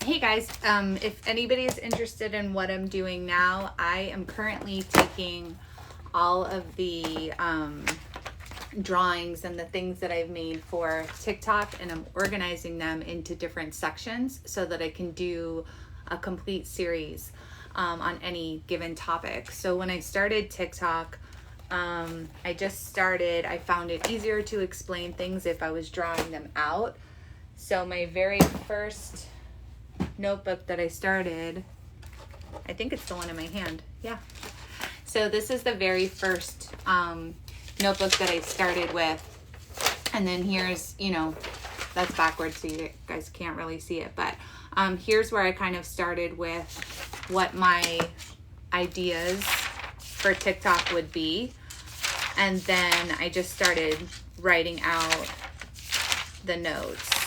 Hey guys, if anybody's interested in what I'm doing now, I am currently taking all of the drawings and the things that I've made for TikTok, and I'm organizing them into different sections so that I can do a complete series on any given topic. So when I started TikTok, I found it easier to explain things if I was drawing them out. So my very first notebook that I started, I think it's the one in my hand. Yeah. So this is the very first notebook that I started with. And then here's, that's backwards so you guys can't really see it. But here's where I kind of started with what my ideas for TikTok would be. And then I just started writing out the notes.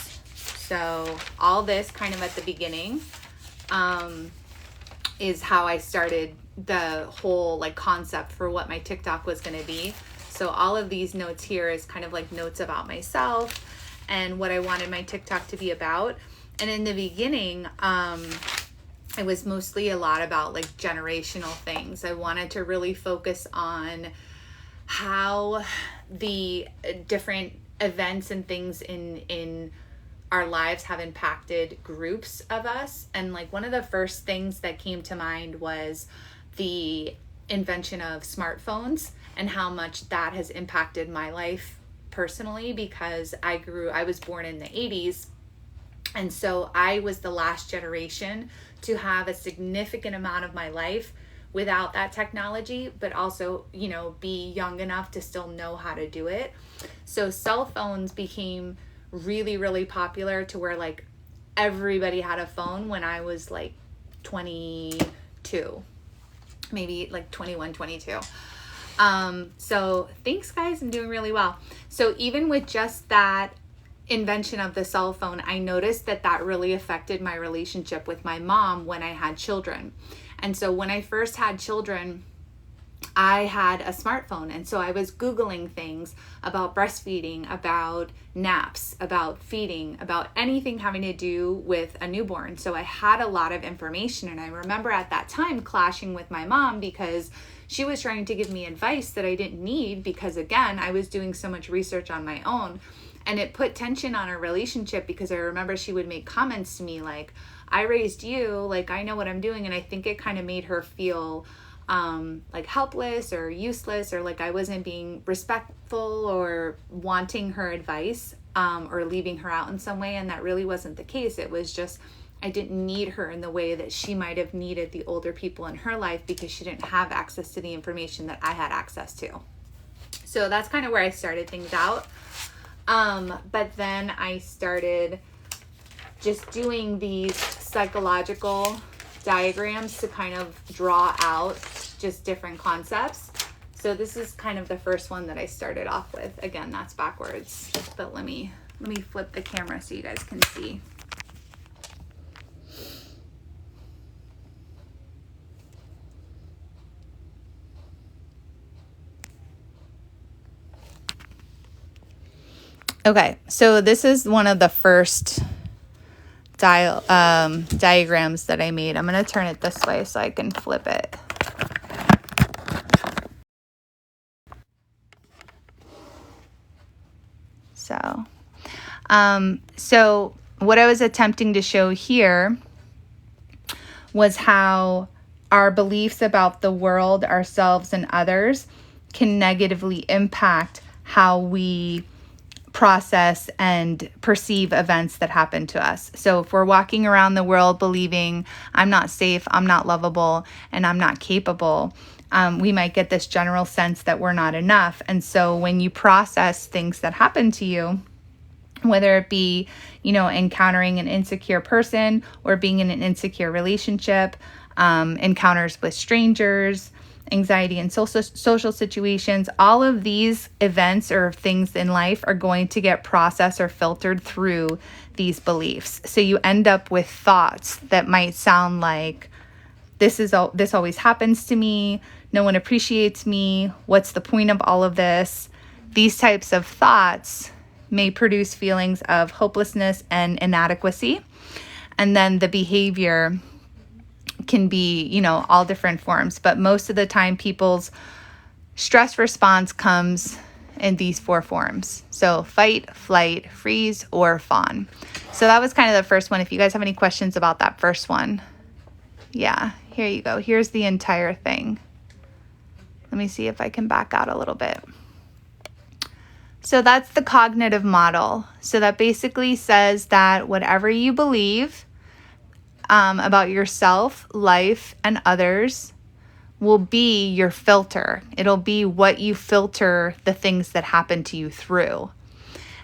So all this kind of at the beginning is how I started the whole concept for what my TikTok was going to be. So all of these notes here is kind of like notes about myself and what I wanted my TikTok to be about. And in the beginning, it was mostly a lot about generational things. I wanted to really focus on how the different events and things in our lives have impacted groups of us. And one of the first things that came to mind was the invention of smartphones and how much that has impacted my life personally, because I was born in the 80s. And so I was the last generation to have a significant amount of my life without that technology, but also, be young enough to still know how to do it. So cell phones became really, really popular to where everybody had a phone when I was 22, maybe 21, 22. So thanks guys, I'm doing really well. So even with just that invention of the cell phone, I noticed that really affected my relationship with my mom when I had children. And so when I first had children, I had a smartphone. And so I was Googling things about breastfeeding, about naps, about feeding, about anything having to do with a newborn. So I had a lot of information. And I remember at that time clashing with my mom because she was trying to give me advice that I didn't need because, again, I was doing so much research on my own. And it put tension on our relationship because I remember she would make comments to me like, I raised you, I know what I'm doing. And I think it kind of made her feel helpless or useless, or I wasn't being respectful or wanting her advice or leaving her out in some way. And that really wasn't the case. It was just I didn't need her in the way that she might have needed the older people in her life because she didn't have access to the information that I had access to. So that's kind of where I started things out. But then I started just doing these psychological diagrams to kind of draw out just different concepts. So this is kind of the first one that I started off with. Again, that's backwards, but let me flip the camera so you guys can see. Okay, so this is one of the first diagrams that I made. I'm going to turn it this way so I can flip it. So what I was attempting to show here was how our beliefs about the world, ourselves, and others can negatively impact how we process and perceive events that happen to us. So if we're walking around the world believing I'm not safe, I'm not lovable, and I'm not capable, we might get this general sense that we're not enough. And so when you process things that happen to you, whether it be, encountering an insecure person or being in an insecure relationship, encounters with strangers, anxiety in social situations, all of these events or things in life are going to get processed or filtered through these beliefs. So you end up with thoughts that might sound like, this always happens to me, no one appreciates me, what's the point of all of this? These types of thoughts may produce feelings of hopelessness and inadequacy. And then the behavior can be, you know, all different forms. But most of the time, people's stress response comes in these 4 forms. So fight, flight, freeze, or fawn. So that was kind of the first one. If you guys have any questions about that first one. Yeah, here you go. Here's the entire thing. Let me see if I can back out a little bit. So that's the cognitive model. So that basically says that whatever you believe about yourself, life, and others will be your filter. It'll be what you filter the things that happen to you through.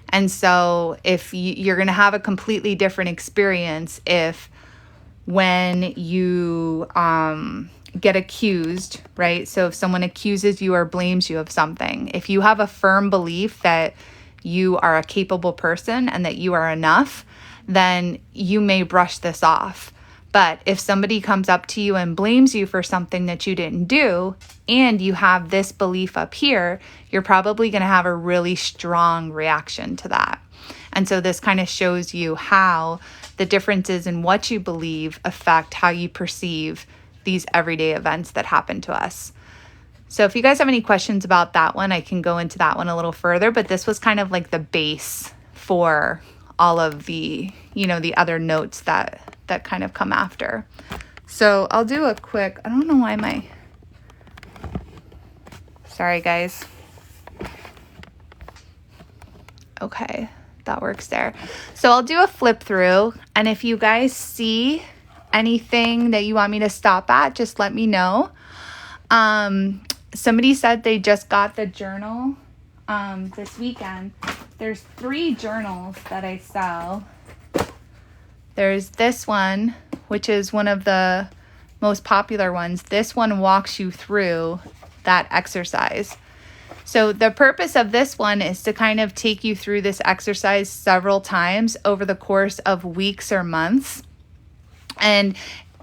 And so if you're going to have a completely different experience if when you get accused, right? So if someone accuses you or blames you of something, if you have a firm belief that you are a capable person and that you are enough, then you may brush this off. But if somebody comes up to you and blames you for something that you didn't do, and you have this belief up here, you're probably going to have a really strong reaction to that. And so this kind of shows you how the differences in what you believe affect how you perceive these everyday events that happen to us. So if you guys have any questions about that one, I can go into that one a little further, but this was kind of like the base for all of the, you know, the other notes that kind of come after. So I'll do a quick, I don't know why sorry guys. Okay, that works there. So I'll do a flip through, and if you guys see anything that you want me to stop at, just let me know. Somebody said they just got the journal this weekend. There's 3 journals that I sell. There's this one, which is one of the most popular ones. This one walks you through that exercise. So the purpose of this one is to kind of take you through this exercise several times over the course of weeks or months. And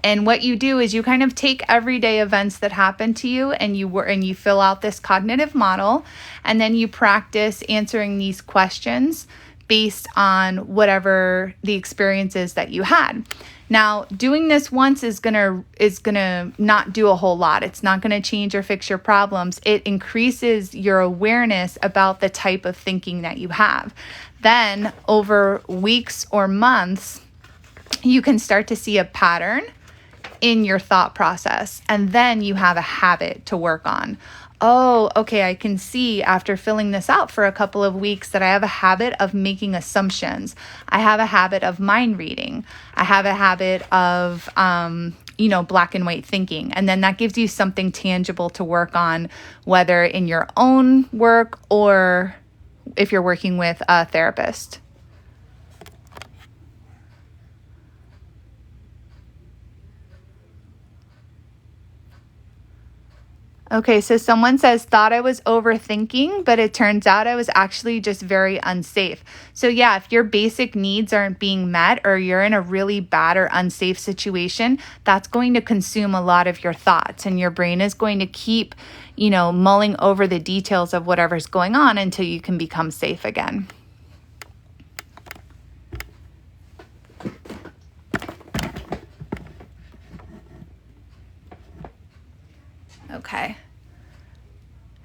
what you do is you kind of take everyday events that happen to you and you fill out this cognitive model, and then you practice answering these questions based on whatever the experience is that you had. Now, doing this once is gonna not do a whole lot. It's not gonna change or fix your problems. It increases your awareness about the type of thinking that you have. Then, over weeks or months, you can start to see a pattern in your thought process, and then you have a habit to work on. Oh, okay, I can see after filling this out for a couple of weeks that I have a habit of making assumptions. I have a habit of mind reading. I have a habit of, black and white thinking. And then that gives you something tangible to work on, whether in your own work or if you're working with a therapist. Okay, so someone says, thought I was overthinking, but it turns out I was actually just very unsafe. So yeah, if your basic needs aren't being met or you're in a really bad or unsafe situation, that's going to consume a lot of your thoughts, and your brain is going to keep, mulling over the details of whatever's going on until you can become safe again. Okay.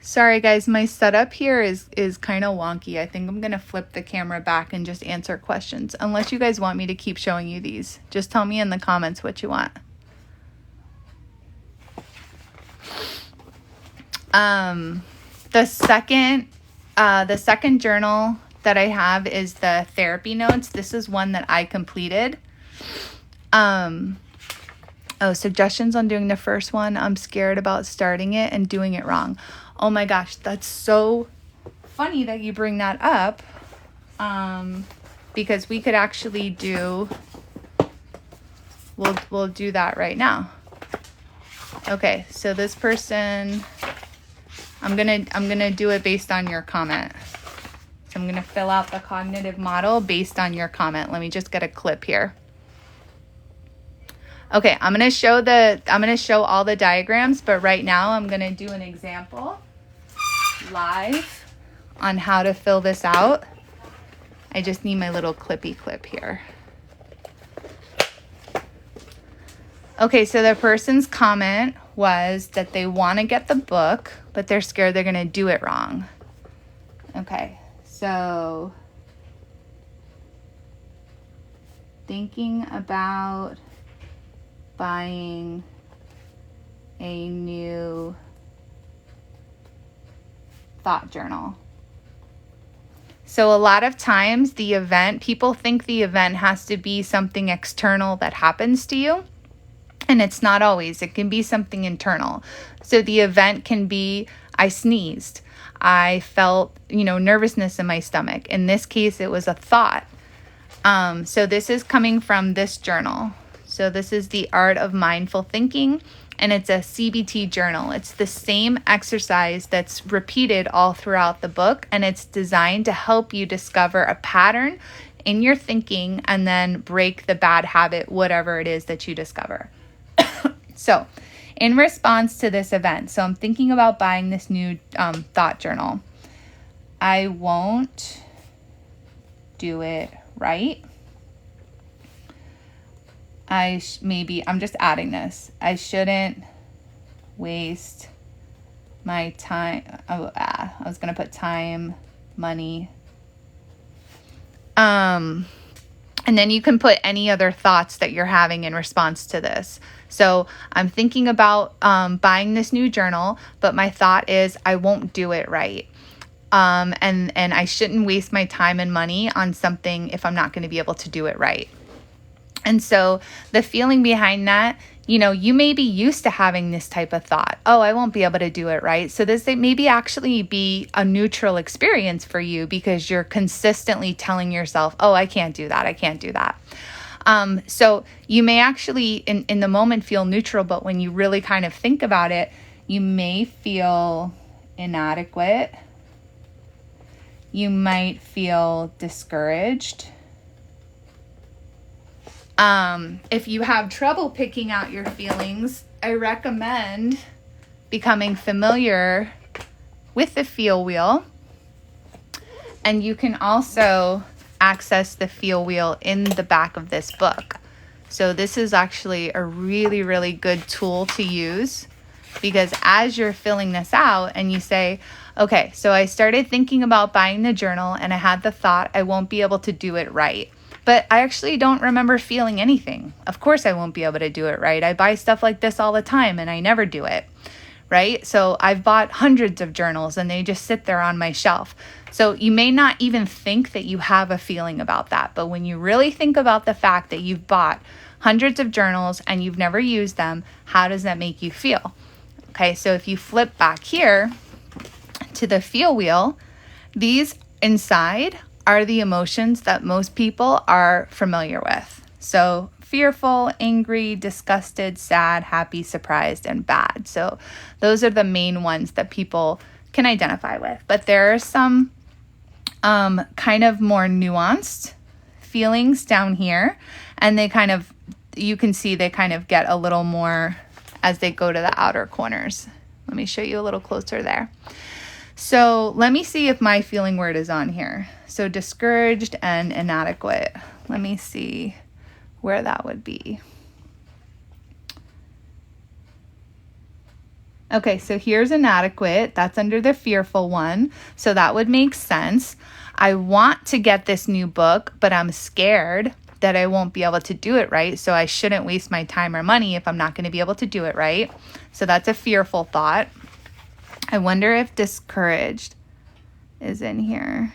Sorry guys, my setup here is kind of wonky. I think I'm going to flip the camera back and just answer questions. Unless you guys want me to keep showing you these. Just tell me in the comments what you want. The second journal that I have is the therapy notes. This is one that I completed. Suggestions on doing the first one. I'm scared about starting it and doing it wrong. Oh my gosh, that's so funny that you bring that up, because we could actually we'll do that right now. Okay, so this person, I'm gonna do it based on your comment. So I'm gonna fill out the cognitive model based on your comment. Let me just get a clip here. Okay, I'm gonna show all the diagrams, but right now I'm gonna do an example live on how to fill this out. I just need my little clippy clip here. Okay, so the person's comment was that they want to get the book, but they're scared they're going to do it wrong. Okay, so thinking about buying a new thought journal. So a lot of times people think the event has to be something external that happens to you. And it's not always. It can be something internal. So the event can be, I sneezed. I felt, nervousness in my stomach. In this case, it was a thought. So this is coming from this journal. So this is The Art of Mindful Thinking, and it's a CBT journal. It's the same exercise that's repeated all throughout the book, and it's designed to help you discover a pattern in your thinking and then break the bad habit, whatever it is that you discover. So in response to this event, so I'm thinking about buying this new thought journal. I won't do it right. I'm just adding this. I shouldn't waste my time. I was going to put time, money. And then you can put any other thoughts that you're having in response to this. So I'm thinking about buying this new journal, but my thought is I won't do it right. And I shouldn't waste my time and money on something if I'm not going to be able to do it right. And so the feeling behind that, you may be used to having this type of thought. Oh, I won't be able to do it right. So this maybe actually be a neutral experience for you because you're consistently telling yourself, oh, I can't do that. I can't do that. So you may actually in the moment feel neutral, but when you really kind of think about it, you may feel inadequate. You might feel discouraged. If you have trouble picking out your feelings, I recommend becoming familiar with the feel wheel. And you can also access the feel wheel in the back of this book. So this is actually a really, really good tool to use because as you're filling this out and you say, okay, so I started thinking about buying the journal and I had the thought I won't be able to do it right. But I actually don't remember feeling anything. Of course I won't be able to do it right. I buy stuff like this all the time and I never do it, right? So I've bought hundreds of journals and they just sit there on my shelf. So you may not even think that you have a feeling about that. But when you really think about the fact that you've bought hundreds of journals and you've never used them, how does that make you feel? Okay, so if you flip back here to the feel wheel, these inside are the emotions that most people are familiar with. So fearful, angry, disgusted, sad, happy, surprised, and bad. So those are the main ones that people can identify with. But there are some kind of more nuanced feelings down here. And you can see they kind of get a little more as they go to the outer corners. Let me show you a little closer there. So let me see if my feeling word is on here. So discouraged and inadequate. Let me see where that would be. Okay, so here's inadequate. That's under the fearful one. So that would make sense. I want to get this new book, but I'm scared that I won't be able to do it right. So I shouldn't waste my time or money if I'm not going to be able to do it right. So that's a fearful thought. I wonder if discouraged is in here.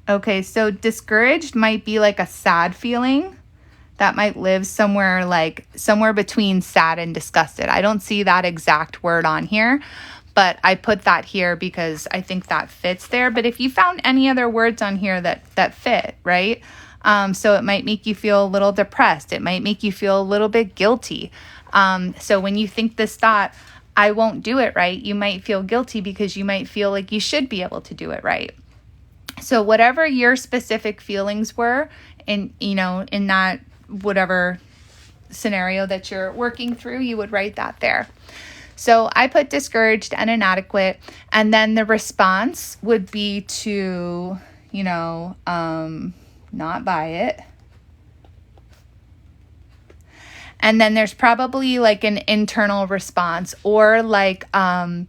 Okay, so discouraged might be like a sad feeling that might live somewhere between sad and disgusted. I don't see that exact word on here, but I put that here because I think that fits there. But if you found any other words on here that fit, right? So it might make you feel a little depressed. It might make you feel a little bit guilty. So when you think this thought, I won't do it right, you might feel guilty because you might feel like you should be able to do it right. So whatever your specific feelings were in that whatever scenario that you're working through, you would write that there. So I put discouraged and inadequate, and then the response would be to, not buy it. And then there's probably like an internal response, or like a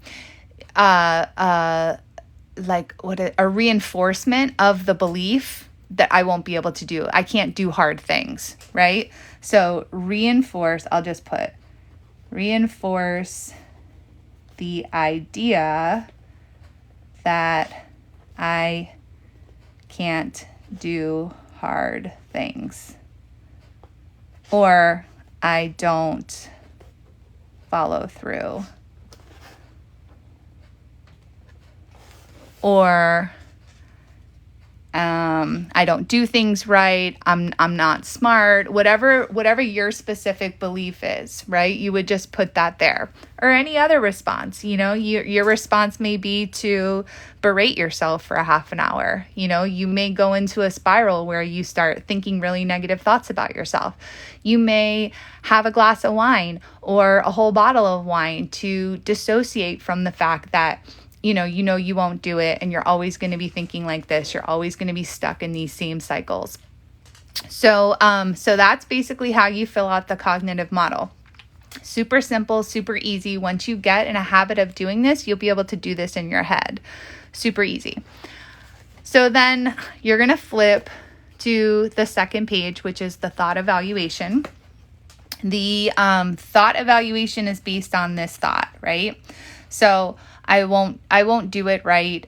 reinforcement of the belief that I won't be able to do. I can't do hard things, right? So I'll just put reinforce the idea that I can't do hard things, or I don't follow through, or I don't do things right. I'm not smart. Whatever your specific belief is, right? You would just put that there. Or any other response. Your response may be to berate yourself for a half an hour. You may go into a spiral where you start thinking really negative thoughts about yourself. You may have a glass of wine or a whole bottle of wine to dissociate from the fact that you won't do it, and you're always going to be thinking like this. You're always going to be stuck in these same cycles. So that's basically how you fill out the cognitive model. Super simple, super easy. Once you get in a habit of doing this, you'll be able to do this in your head. Super easy. So then you're going to flip to the second page, which is the thought evaluation. The thought evaluation is based on this thought, right? So I won't do it right,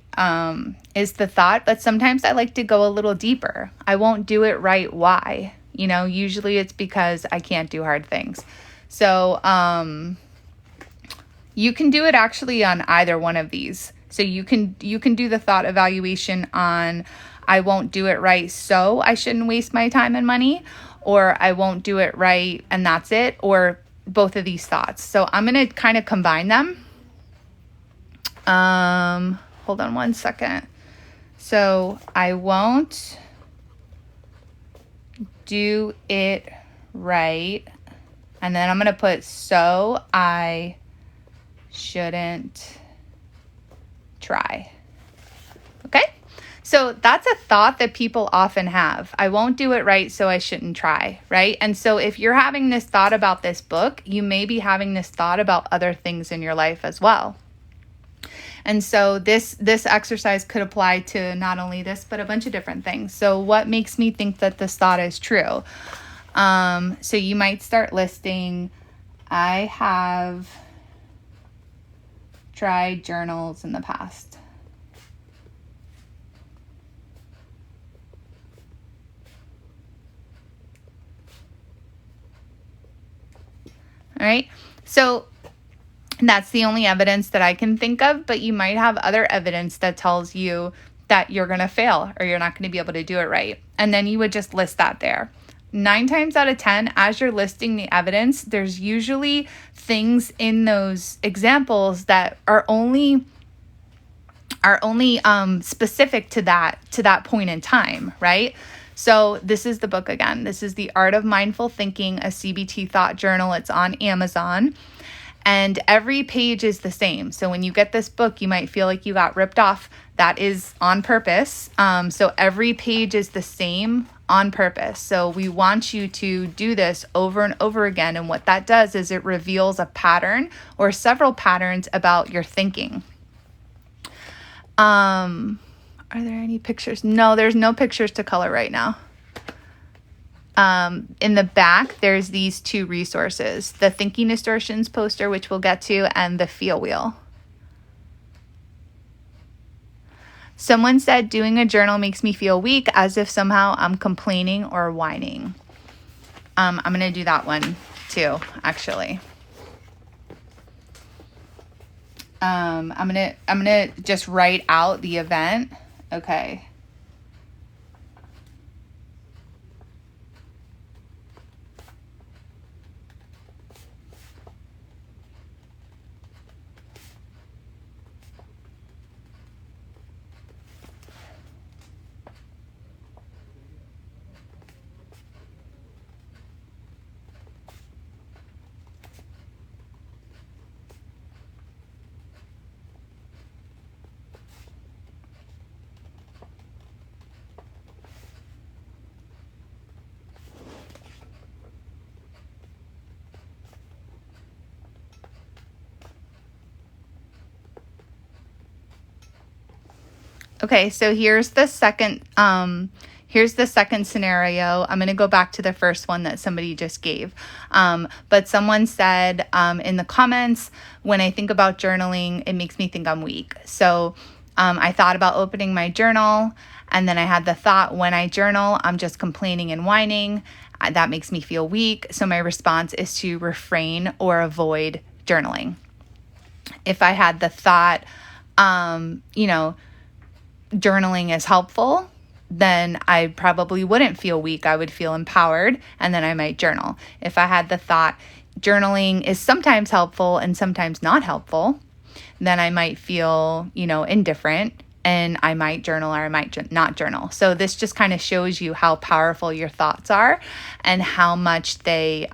is the thought, but sometimes I like to go a little deeper. I won't do it right. Why? Usually it's because I can't do hard things. So, you can do it actually on either one of these. So you can do the thought evaluation on, I won't do it right, so I shouldn't waste my time and money, or I won't do it right and that's it, or both of these thoughts. So I'm going to kind of combine them. Hold on one second. So I won't do it right. And then I'm going to put, so I shouldn't try. Okay. So that's a thought that people often have. I won't do it right, so I shouldn't try. Right. And so if you're having this thought about this book, you may be having this thought about other things in your life as well. And so this exercise could apply to not only this, but a bunch of different things. So what makes me think that this thought is true? So you might start listing, I have tried journals in the past. All right. So that's the only evidence that I can think of, but you might have other evidence that tells you that you're going to fail or you're not going to be able to do it right. And then you would just list that there. 9 times out of 10, as you're listing the evidence, there's usually things in those examples that are only specific to that point in time, right? So this is the book again. This is The Art of Mindful Thinking, a CBT thought journal. It's on Amazon. And every page is the same. So when you get this book, you might feel like you got ripped off. That is on purpose. So every page is the same on purpose. So we want you to do this over and over again. And what that does is it reveals a pattern or several patterns about your thinking. Are there any pictures? No, there's no pictures to color right now. In the back, there's these 2 resources, the Thinking Distortions poster, which we'll get to, and the Feel Wheel. Someone said, doing a journal makes me feel weak, as if somehow I'm complaining or whining. I'm going to do that one too, actually. I'm going to just write out the event. Okay. Okay, so here's the second scenario. I'm going to go back to the first one that somebody just gave. But someone said in the comments, when I think about journaling, it makes me think I'm weak. So I thought about opening my journal, and then I had the thought, when I journal, I'm just complaining and whining. That makes me feel weak. So my response is to refrain or avoid journaling. If I had the thought, journaling is helpful, then I probably wouldn't feel weak. I would feel empowered, and then I might journal. If I had the thought, journaling is sometimes helpful and sometimes not helpful, then I might feel, indifferent, and I might journal or I might not journal. So this just kind of shows you how powerful your thoughts are and how much they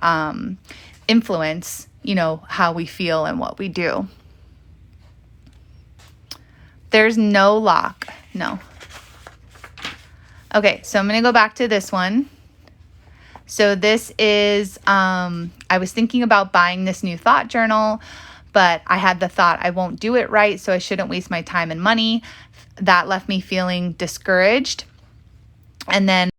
influence, how we feel and what we do. There's no lock. No. Okay, so I'm going to go back to this one. So this is, I was thinking about buying this new thought journal, but I had the thought I won't do it right, so I shouldn't waste my time and money. That left me feeling discouraged. And then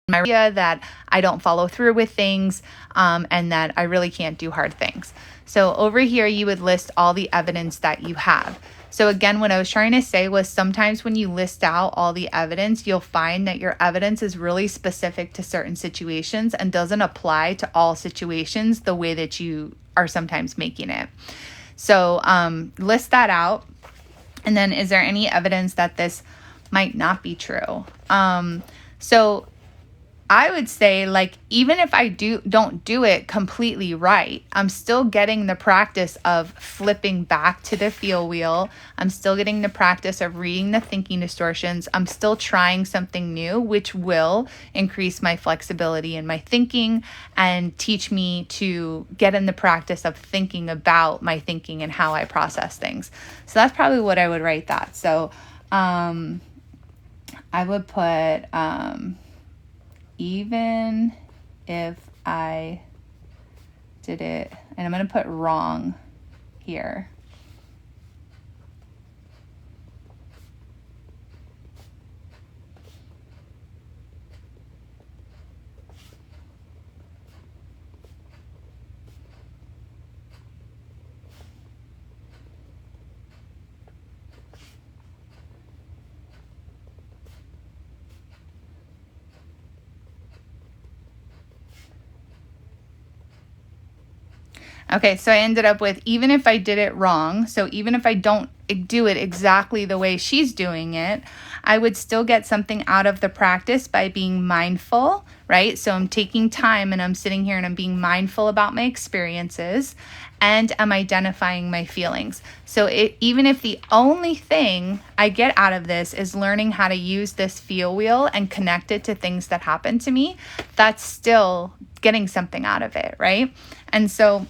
my idea that I don't follow through with things, and that I really can't do hard things. So over here, you would list all the evidence that you have. So again, what I was trying to say was sometimes when you list out all the evidence, you'll find that your evidence is really specific to certain situations and doesn't apply to all situations the way that you are sometimes making it. So list that out. And then is there any evidence that this might not be true? So I would say, even if I don't do it completely right, I'm still getting the practice of flipping back to the feel wheel. I'm still getting the practice of reading the thinking distortions. I'm still trying something new, which will increase my flexibility in my thinking and teach me to get in the practice of thinking about my thinking and how I process things. So that's probably what I would write that. So I would put... even if I did it, and I'm going to put wrong here. Okay, so I ended up with even if I did it wrong, so even if I don't do it exactly the way she's doing it, I would still get something out of the practice by being mindful, right? So I'm taking time and I'm sitting here and I'm being mindful about my experiences and I'm identifying my feelings. So even if the only thing I get out of this is learning how to use this feel wheel and connect it to things that happen to me, that's still getting something out of it, right? And so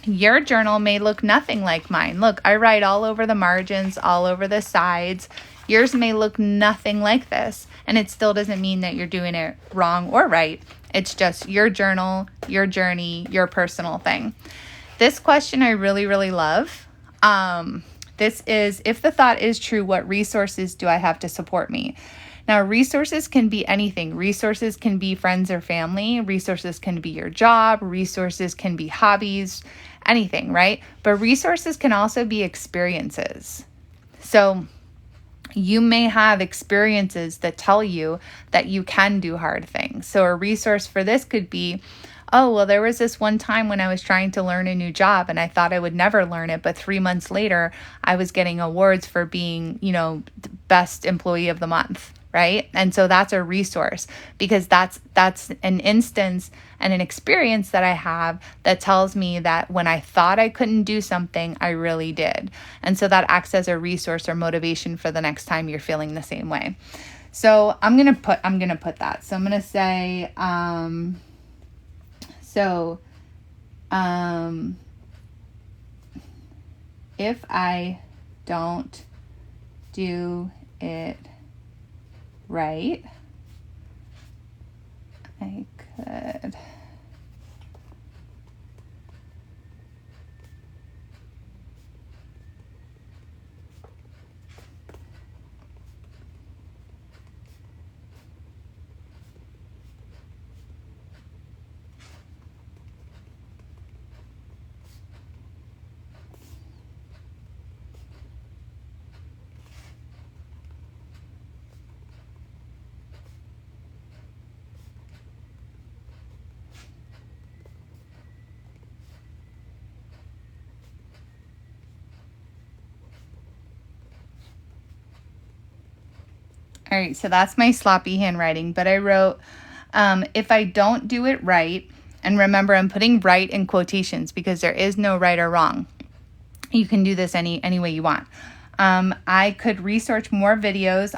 your journal may look nothing like mine. Look, I write all over the margins, all over the sides. Yours may look nothing like this, and it still doesn't mean that you're doing it wrong or right. It's just your journal, your journey, your personal thing. This question I really, really love. This is, if the thought is true, what resources do I have to support me? Now, resources can be anything. Resources can be friends or family. Resources can be your job. Resources can be hobbies, anything, right? But resources can also be experiences. So you may have experiences that tell you that you can do hard things. So a resource for this could be, oh, well, there was this one time when I was trying to learn a new job and I thought I would never learn it. But 3 months later, I was getting awards for being, the best employee of the month, right? And so that's a resource because that's an instance and an experience that I have that tells me that when I thought I couldn't do something, I really did. And so that acts as a resource or motivation for the next time you're feeling the same way. So I'm gonna put that. So I'm gonna say, if I don't do it right, I could All right, so that's my sloppy handwriting, but I wrote, if I don't do it right, and remember I'm putting right in quotations because there is no right or wrong. You can do this any way you want. I could research more videos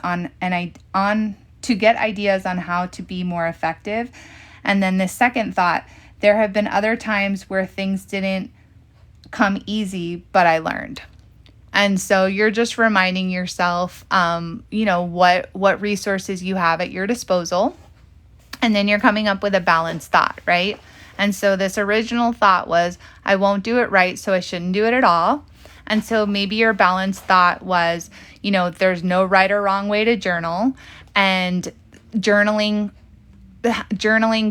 to get ideas on how to be more effective. And then the second thought, there have been other times where things didn't come easy, but I learned. And so you're just reminding yourself, what resources you have at your disposal. And then you're coming up with a balanced thought, right? And so this original thought was, I won't do it right, so I shouldn't do it at all. And so maybe your balanced thought was, there's no right or wrong way to journal. And journaling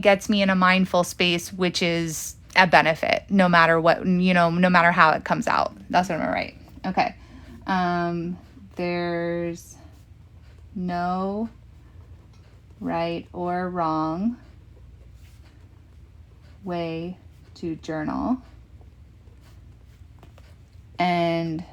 gets me in a mindful space, which is a benefit, no matter what, no matter how it comes out. That's what I'm gonna write. Okay. There's no right or wrong way to journal. And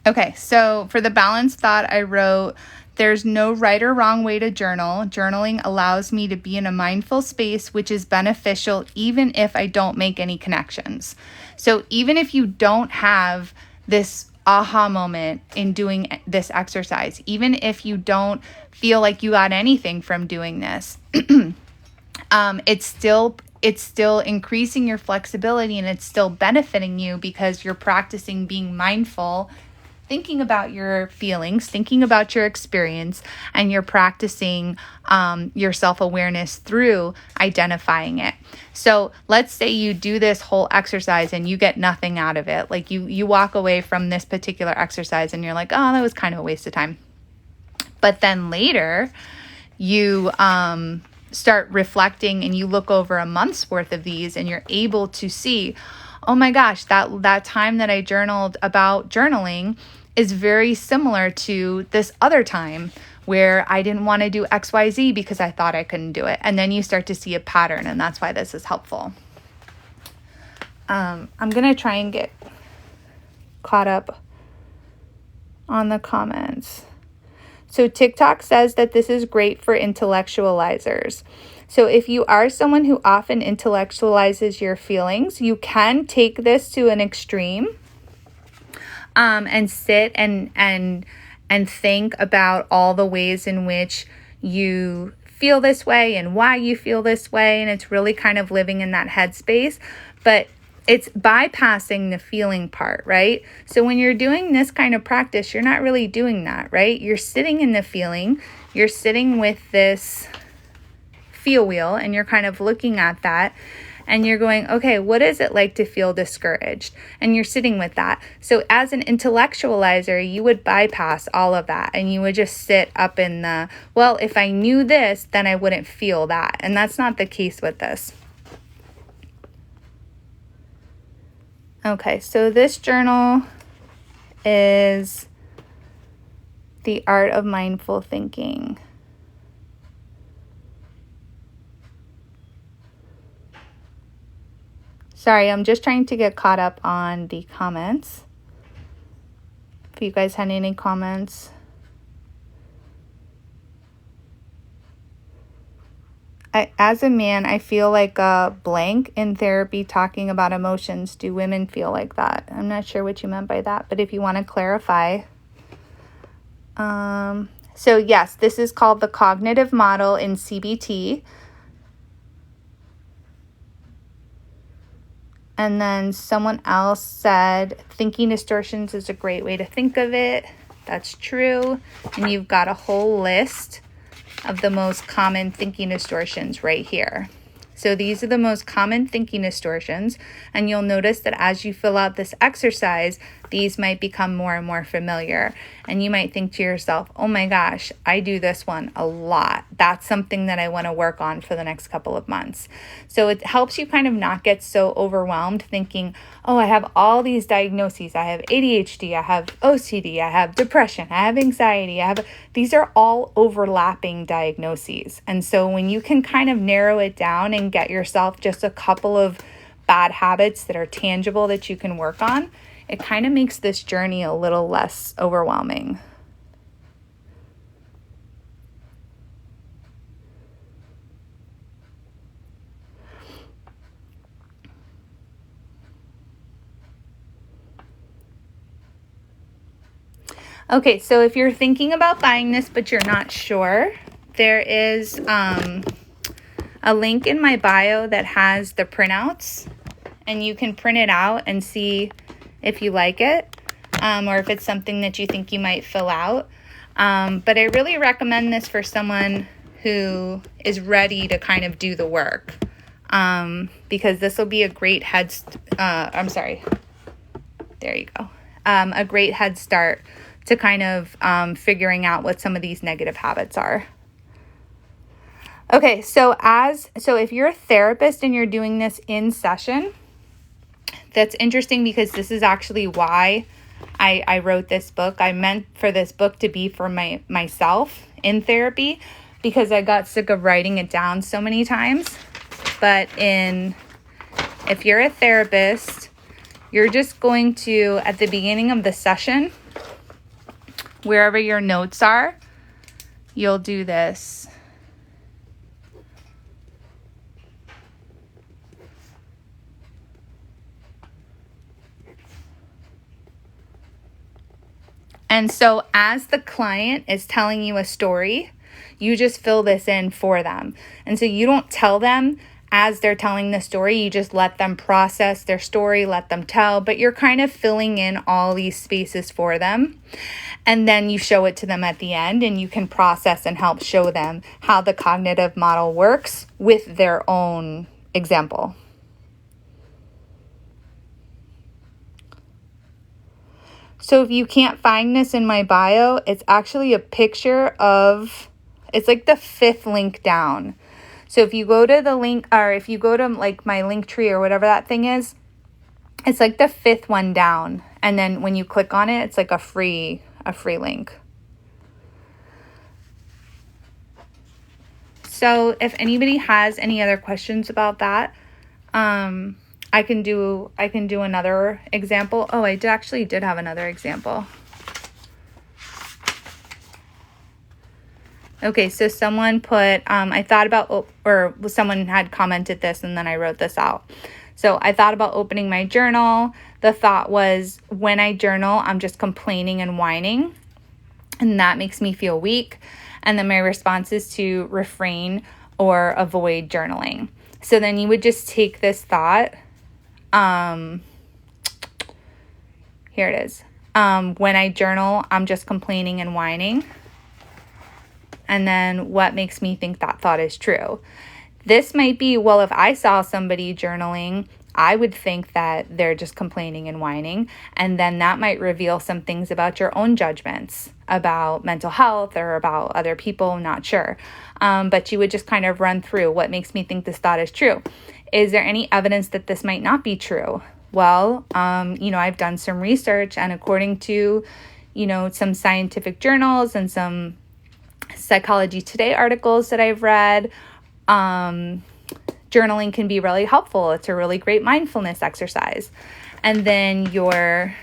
okay, so for the balanced thought, I wrote, there's no right or wrong way to journal. Journaling allows me to be in a mindful space, which is beneficial even if I don't make any connections. So even if you don't have this aha moment in doing this exercise, even if you don't feel like you got anything from doing this, it's still increasing your flexibility, and it's still benefiting you because you're practicing being mindful, thinking about your feelings, thinking about your experience, and you're practicing your self-awareness through identifying it. So let's say you do this whole exercise and you get nothing out of it. Like you walk away from this particular exercise and you're like, oh, that was kind of a waste of time. But then later you start reflecting and you look over a month's worth of these and you're able to see, oh my gosh, that time that I journaled about journaling is very similar to this other time where I didn't want to do XYZ because I thought I couldn't do it. And then you start to see a pattern, and that's why this is helpful. I'm going to try and get caught up on the comments. So TikTok says that this is great for intellectualizers. So if you are someone who often intellectualizes your feelings, you can take this to an extreme and sit and think about all the ways in which you feel this way and why you feel this way. And it's really kind of living in that headspace. But it's bypassing the feeling part, right? So when you're doing this kind of practice, you're not really doing that, right? You're sitting in the feeling. You're sitting with this feel wheel and you're kind of looking at that and you're going, okay, what is it like to feel discouraged? And you're sitting with that. So as an intellectualizer, you would bypass all of that and you would just sit up in the, well, if I knew this, then I wouldn't feel that. And that's not the case with this. Okay, so this journal is The Art of Mindful Thinking. Sorry, I'm just trying to get caught up on the comments. If you guys had any comments. As a man, I feel like a blank in therapy talking about emotions. Do women feel like that? I'm not sure what you meant by that, but if you want to clarify. So yes, this is called the cognitive model in CBT. And then someone else said, thinking distortions is a great way to think of it. That's true. And you've got a whole list of the most common thinking distortions right here. So these are the most common thinking distortions. And you'll notice that as you fill out this exercise, these might become more and more familiar. And you might think to yourself, oh my gosh, I do this one a lot. That's something that I want to work on for the next couple of months. So it helps you kind of not get so overwhelmed thinking, oh, I have all these diagnoses. I have ADHD, I have OCD, I have depression, I have anxiety, these are all overlapping diagnoses. And so when you can kind of narrow it down and get yourself just a couple of bad habits that are tangible that you can work on, it kind of makes this journey a little less overwhelming. Okay, so if you're thinking about buying this but you're not sure, there is a link in my bio that has the printouts, and you can print it out and see if you like it, or if it's something that you think you might fill out. But I really recommend this for someone who is ready to kind of do the work, because this will be a great a great head start to kind of figuring out what some of these negative habits are. Okay, so if you're a therapist and you're doing this in session, that's interesting because this is actually why I wrote this book. I meant for this book to be for myself in therapy, because I got sick of writing it down so many times. But if you're a therapist, you're just going to, at the beginning of the session, wherever your notes are, you'll do this. And so as the client is telling you a story, you just fill this in for them. And so you don't tell them as they're telling the story, you just let them process their story, let them tell, but you're kind of filling in all these spaces for them. And then you show it to them at the end, and you can process and help show them how the cognitive model works with their own example. So if you can't find this in my bio, it's actually a picture of, it's like the 5th link down. So if you go to the link, or if you go to like my link tree or whatever that thing is, it's like the 5th one down. And then when you click on it, it's like a free link. So if anybody has any other questions about that, I can do another example. Oh, I did have another example. Okay, so someone put, I thought about, or someone had commented this and then I wrote this out. So I thought about opening my journal. The thought was, when I journal, I'm just complaining and whining, and that makes me feel weak. And then my response is to refrain or avoid journaling. So then you would just take this thought. Here it is. When I journal, I'm just complaining and whining. And then what makes me think that thought is true? This might be, well, if I saw somebody journaling, I would think that they're just complaining and whining. And then that might reveal some things about your own judgments about mental health or about other people. I'm not sure. But you would just kind of run through what makes me think this thought is true. Is there any evidence that this might not be true? Well, I've done some research, and according to, some scientific journals and some Psychology Today articles that I've read, journaling can be really helpful. It's a really great mindfulness exercise. And then your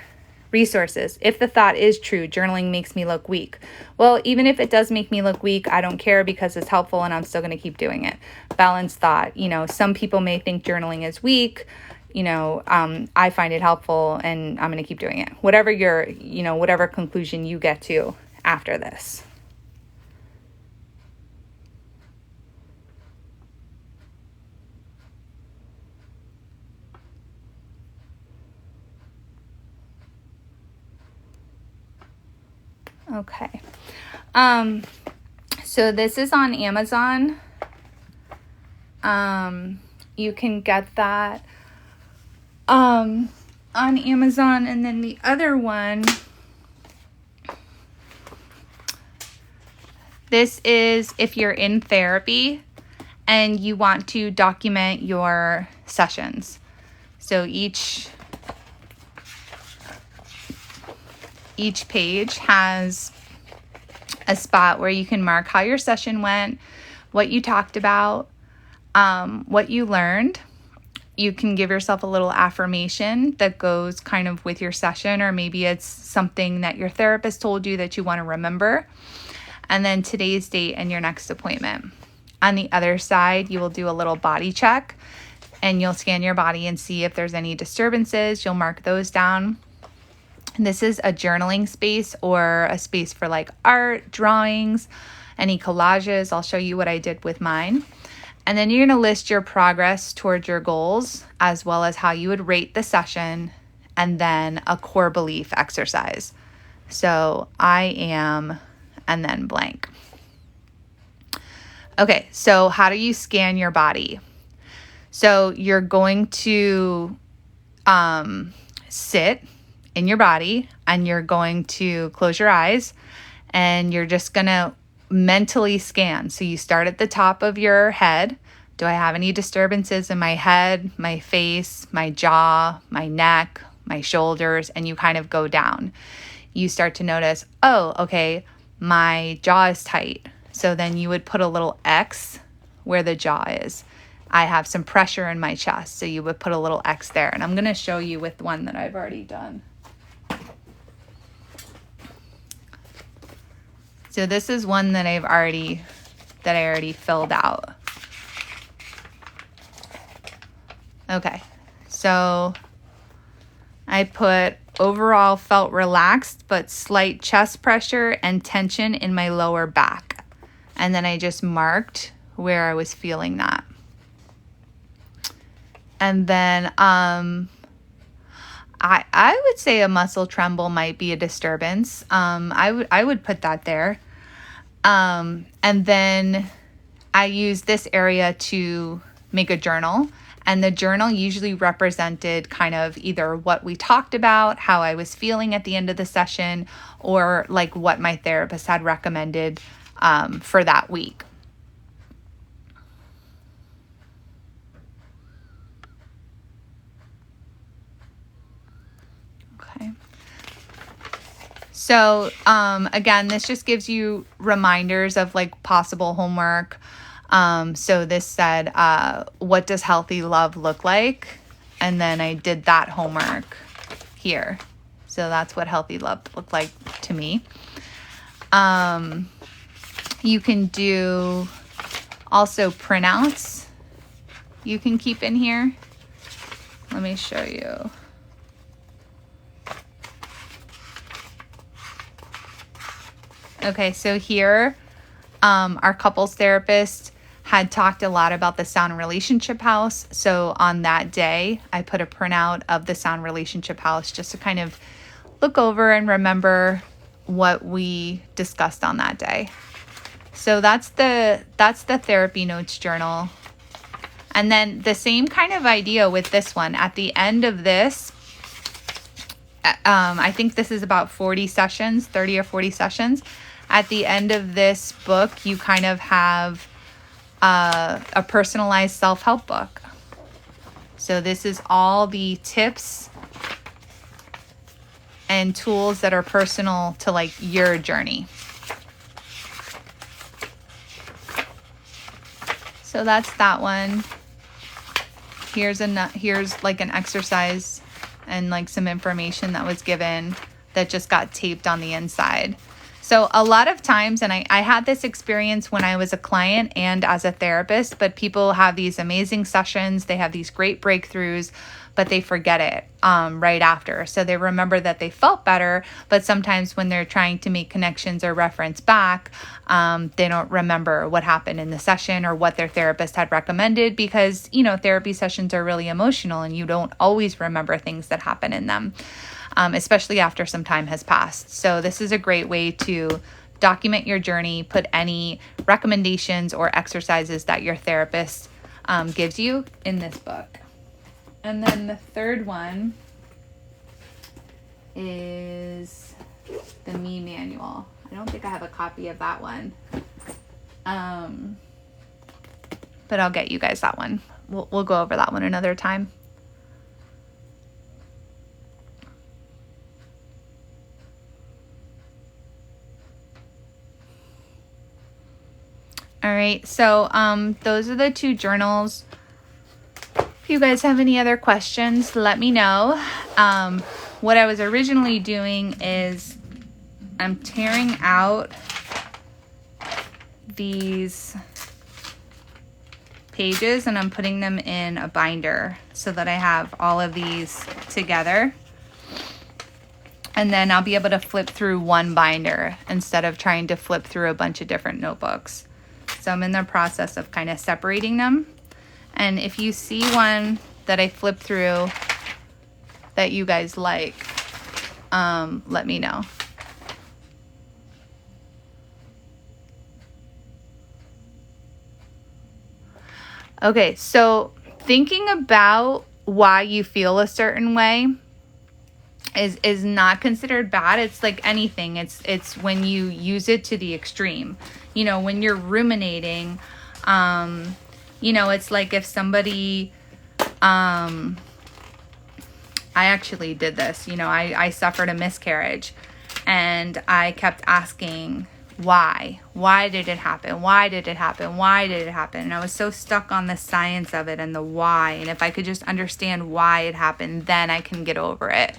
resources. If the thought is true, journaling makes me look weak. Well, even if it does make me look weak, I don't care because it's helpful and I'm still going to keep doing it. Balanced thought. Some people may think journaling is weak. I find it helpful and I'm going to keep doing it. Whatever whatever conclusion you get to after this. Okay. So this is on Amazon. You can get that. on Amazon. And then the other one, this is if you're in therapy and you want to document your sessions. So each page has a spot where you can mark how your session went, what you talked about, what you learned. You can give yourself a little affirmation that goes kind of with your session, or maybe it's something that your therapist told you that you want to remember. And then today's date and your next appointment. On the other side, you will do a little body check and you'll scan your body and see if there's any disturbances. You'll mark those down. And this is a journaling space or a space for like art, drawings, any collages. I'll show you what I did with mine. And then you're going to list your progress towards your goals, as well as how you would rate the session, and then a core belief exercise. So I am, and then blank. Okay, so how do you scan your body? So you're going to sit in your body and you're going to close your eyes and you're just going to mentally scan. So you start at the top of your head. Do I have any disturbances in my head, my face, my jaw, my neck, my shoulders? And you kind of go down. You start to notice, oh, okay, my jaw is tight. So then you would put a little X where the jaw is. I have some pressure in my chest. So you would put a little X there. And I'm going to show you with one that I've already done. So this is one that I already filled out. Okay, so I put overall felt relaxed, but slight chest pressure and tension in my lower back. And then I just marked where I was feeling that. And then I would say a muscle tremble might be a disturbance. I would put that there. And then I use this area to make a journal. And the journal usually represented kind of either what we talked about, how I was feeling at the end of the session, or like what my therapist had recommended for that week. Okay. So again, this just gives you reminders of like possible homework. So this said, what does healthy love look like? And then I did that homework here. So that's what healthy love looked like to me. You can do also printouts you can keep in here. Let me show you. Okay, so here, our couples therapist had talked a lot about the Sound Relationship House. So on that day, I put a printout of the Sound Relationship House just to kind of look over and remember what we discussed on that day. So that's the therapy notes journal. And then the same kind of idea with this one. At the end of this, I think this is about 40 sessions, 30 or 40 sessions. At the end of this book, you kind of have a personalized self-help book. So this is all the tips and tools that are personal to like your journey. So that's that one. Here's like an exercise and like some information that was given that just got taped on the inside. So a lot of times, and I had this experience when I was a client and as a therapist, but people have these amazing sessions, they have these great breakthroughs, but they forget it right after. So they remember that they felt better, but sometimes when they're trying to make connections or reference back, they don't remember what happened in the session or what their therapist had recommended because, you know, therapy sessions are really emotional and you don't always remember things that happen in them. Especially after some time has passed. So this is a great way to document your journey, put any recommendations or exercises that your therapist gives you in this book. And then the third one is the Me Manual. I don't think I have a copy of that one. But I'll get you guys that one. We'll go over that one another time. All right, so those are the 2 journals. If you guys have any other questions, let me know. What I was originally doing is I'm tearing out these pages and I'm putting them in a binder so that I have all of these together. And then I'll be able to flip through one binder instead of trying to flip through a bunch of different notebooks. So I'm in the process of kind of separating them. And if you see one that I flip through that you guys like, let me know. Okay, so thinking about why you feel a certain way is not considered bad. It's like anything. It's when you use it to the extreme. You know, when you're ruminating, you know, it's like if somebody, I actually did this, you know, I suffered a miscarriage and I kept asking, why did it happen? Why did it happen? Why did it happen? And I was so stuck on the science of it and the why. And if I could just understand why it happened, then I can get over it.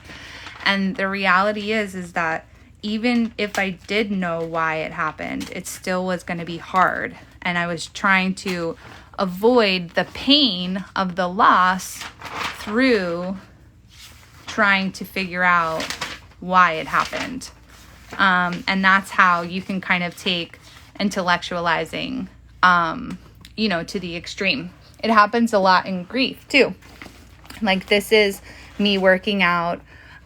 And the reality is that even if I did know why it happened, it still was going to be hard. And I was trying to avoid the pain of the loss through trying to figure out why it happened. And that's how you can kind of take intellectualizing, you know, to the extreme. It happens a lot in grief too. Like this is me working out,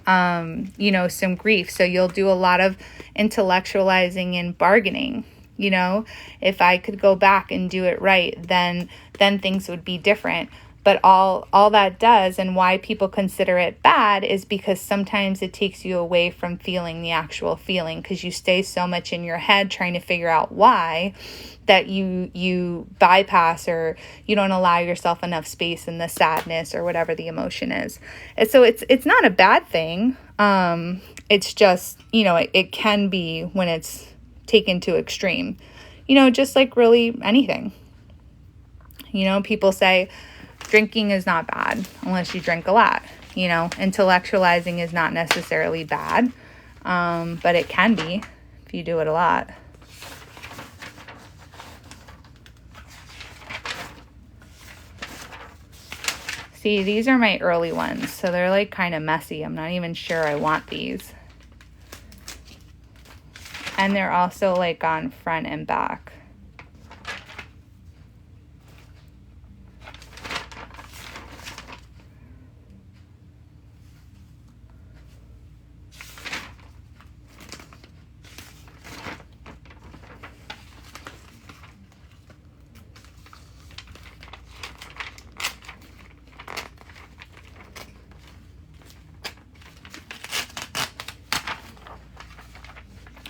you know, some grief. So you'll do a lot of intellectualizing and bargaining. You know, if I could go back and do it right, then things would be different. But all that does, and why people consider it bad, is because sometimes it takes you away from feeling the actual feeling, because you stay so much in your head trying to figure out why, that you bypass, or you don't allow yourself enough space in the sadness or whatever the emotion is. And so it's not a bad thing. It's just, you know, it can be when it's taken to extreme. You know, just like really anything. You know, people say drinking is not bad unless you drink a lot. You know, intellectualizing is not necessarily bad, but it can be if you do it a lot. See, these are my early ones, so they're like kind of messy. I'm not even sure I want these. And they're also like on front and back.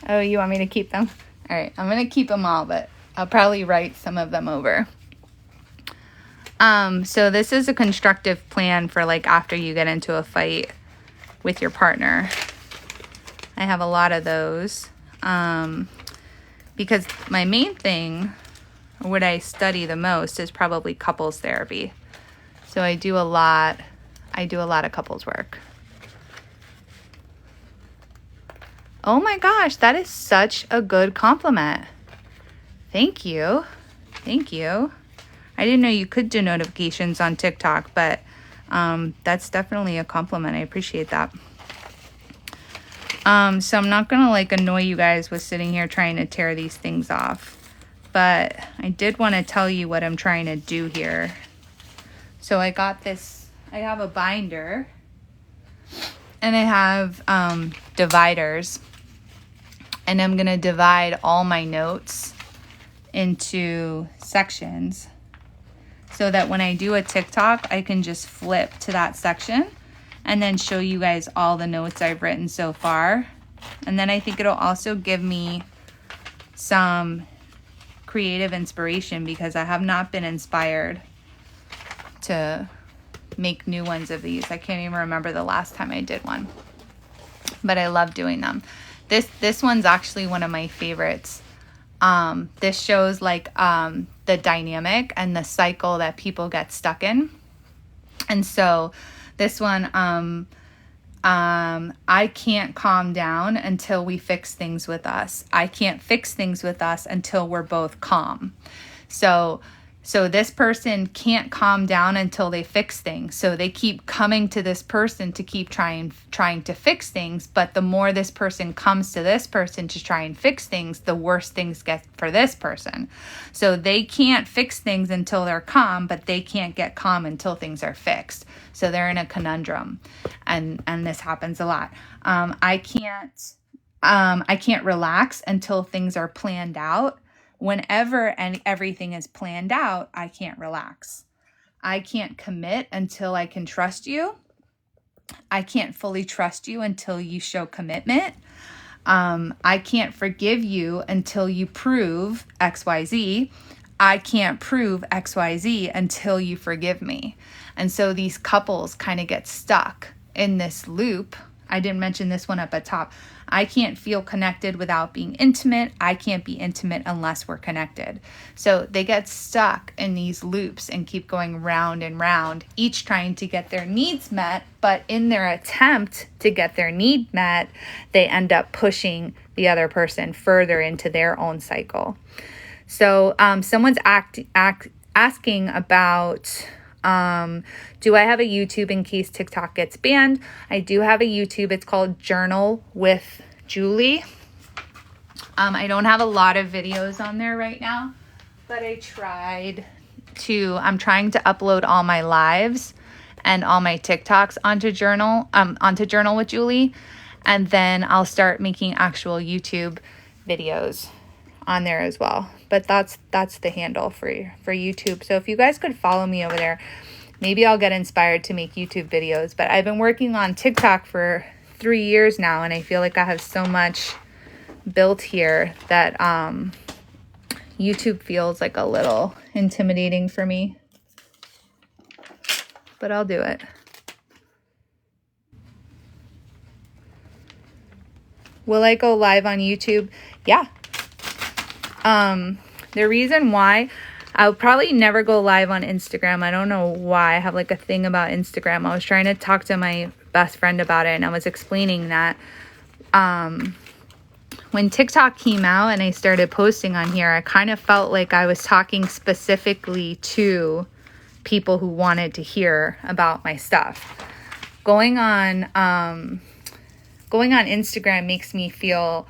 Oh, you want me to keep them? All right, I'm going to keep them all, but I'll probably write some of them over. So this is a constructive plan for like after you get into a fight with your partner. I have a lot of those because my main thing, or what I study the most, is probably couples therapy. So I do a lot of couples work. Oh my gosh, that is such a good compliment. Thank you. Thank you. I didn't know you could do notifications on TikTok, but that's definitely a compliment. I appreciate that. So I'm not going to like annoy you guys with sitting here trying to tear these things off, but I did want to tell you what I'm trying to do here. So I got this, I have a binder and I have dividers. And I'm going to divide all my notes into sections so that when I do a TikTok, I can just flip to that section and then show you guys all the notes I've written so far. And then I think it'll also give me some creative inspiration, because I have not been inspired to make new ones of these. I can't even remember the last time I did one, but I love doing them. This one's actually one of my favorites. This shows like the dynamic and the cycle that people get stuck in. And so this one, I can't calm down until we fix things with us. I can't fix things with us until we're both calm. So this person can't calm down until they fix things. So they keep coming to this person to keep trying to fix things. But the more this person comes to this person to try and fix things, the worse things get for this person. So they can't fix things until they're calm, but they can't get calm until things are fixed. So they're in a conundrum, and this happens a lot. I can't relax until things are planned out. Whenever everything is planned out, I can't relax. I can't commit until I can trust you. I can't fully trust you until you show commitment. I can't forgive you until you prove XYZ. I can't prove XYZ until you forgive me. And so these couples kind of get stuck in this loop. I didn't mention this one up at top. I can't feel connected without being intimate. I can't be intimate unless we're connected. So they get stuck in these loops and keep going round and round, each trying to get their needs met. But in their attempt to get their need met, they end up pushing the other person further into their own cycle. So someone's asking about, do I have a YouTube in case TikTok gets banned? I do have a YouTube. It's called Journal with Julie. I don't have a lot of videos on there right now, but I'm trying to upload all my lives and all my TikToks onto Journal with Julie. And then I'll start making actual YouTube videos on there as well. But that's the handle for YouTube. So if you guys could follow me over there, maybe I'll get inspired to make YouTube videos. But I've been working on TikTok for 3 years now, and I feel like I have so much built here that YouTube feels like a little intimidating for me. But I'll do it. Will I go live on YouTube? Yeah. The reason why I'll probably never go live on Instagram. I don't know why. I have like a thing about Instagram. I was trying to talk to my best friend about it, and I was explaining that when TikTok came out and I started posting on here, I kind of felt like I was talking specifically to people who wanted to hear about my stuff. Going on Instagram makes me feel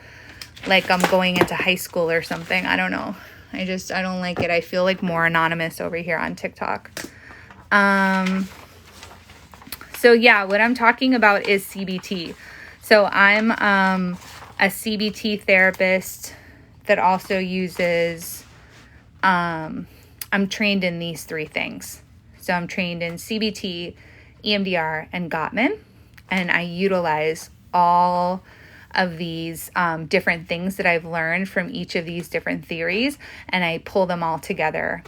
like I'm going into high school or something. I don't know. I don't like it. I feel like more anonymous over here on TikTok. So yeah, what I'm talking about is CBT. So I'm a CBT therapist that also uses, I'm trained in these 3 things. So I'm trained in CBT, EMDR, and Gottman. And I utilize all of these different things that I've learned from each of these different theories, and I pull them all together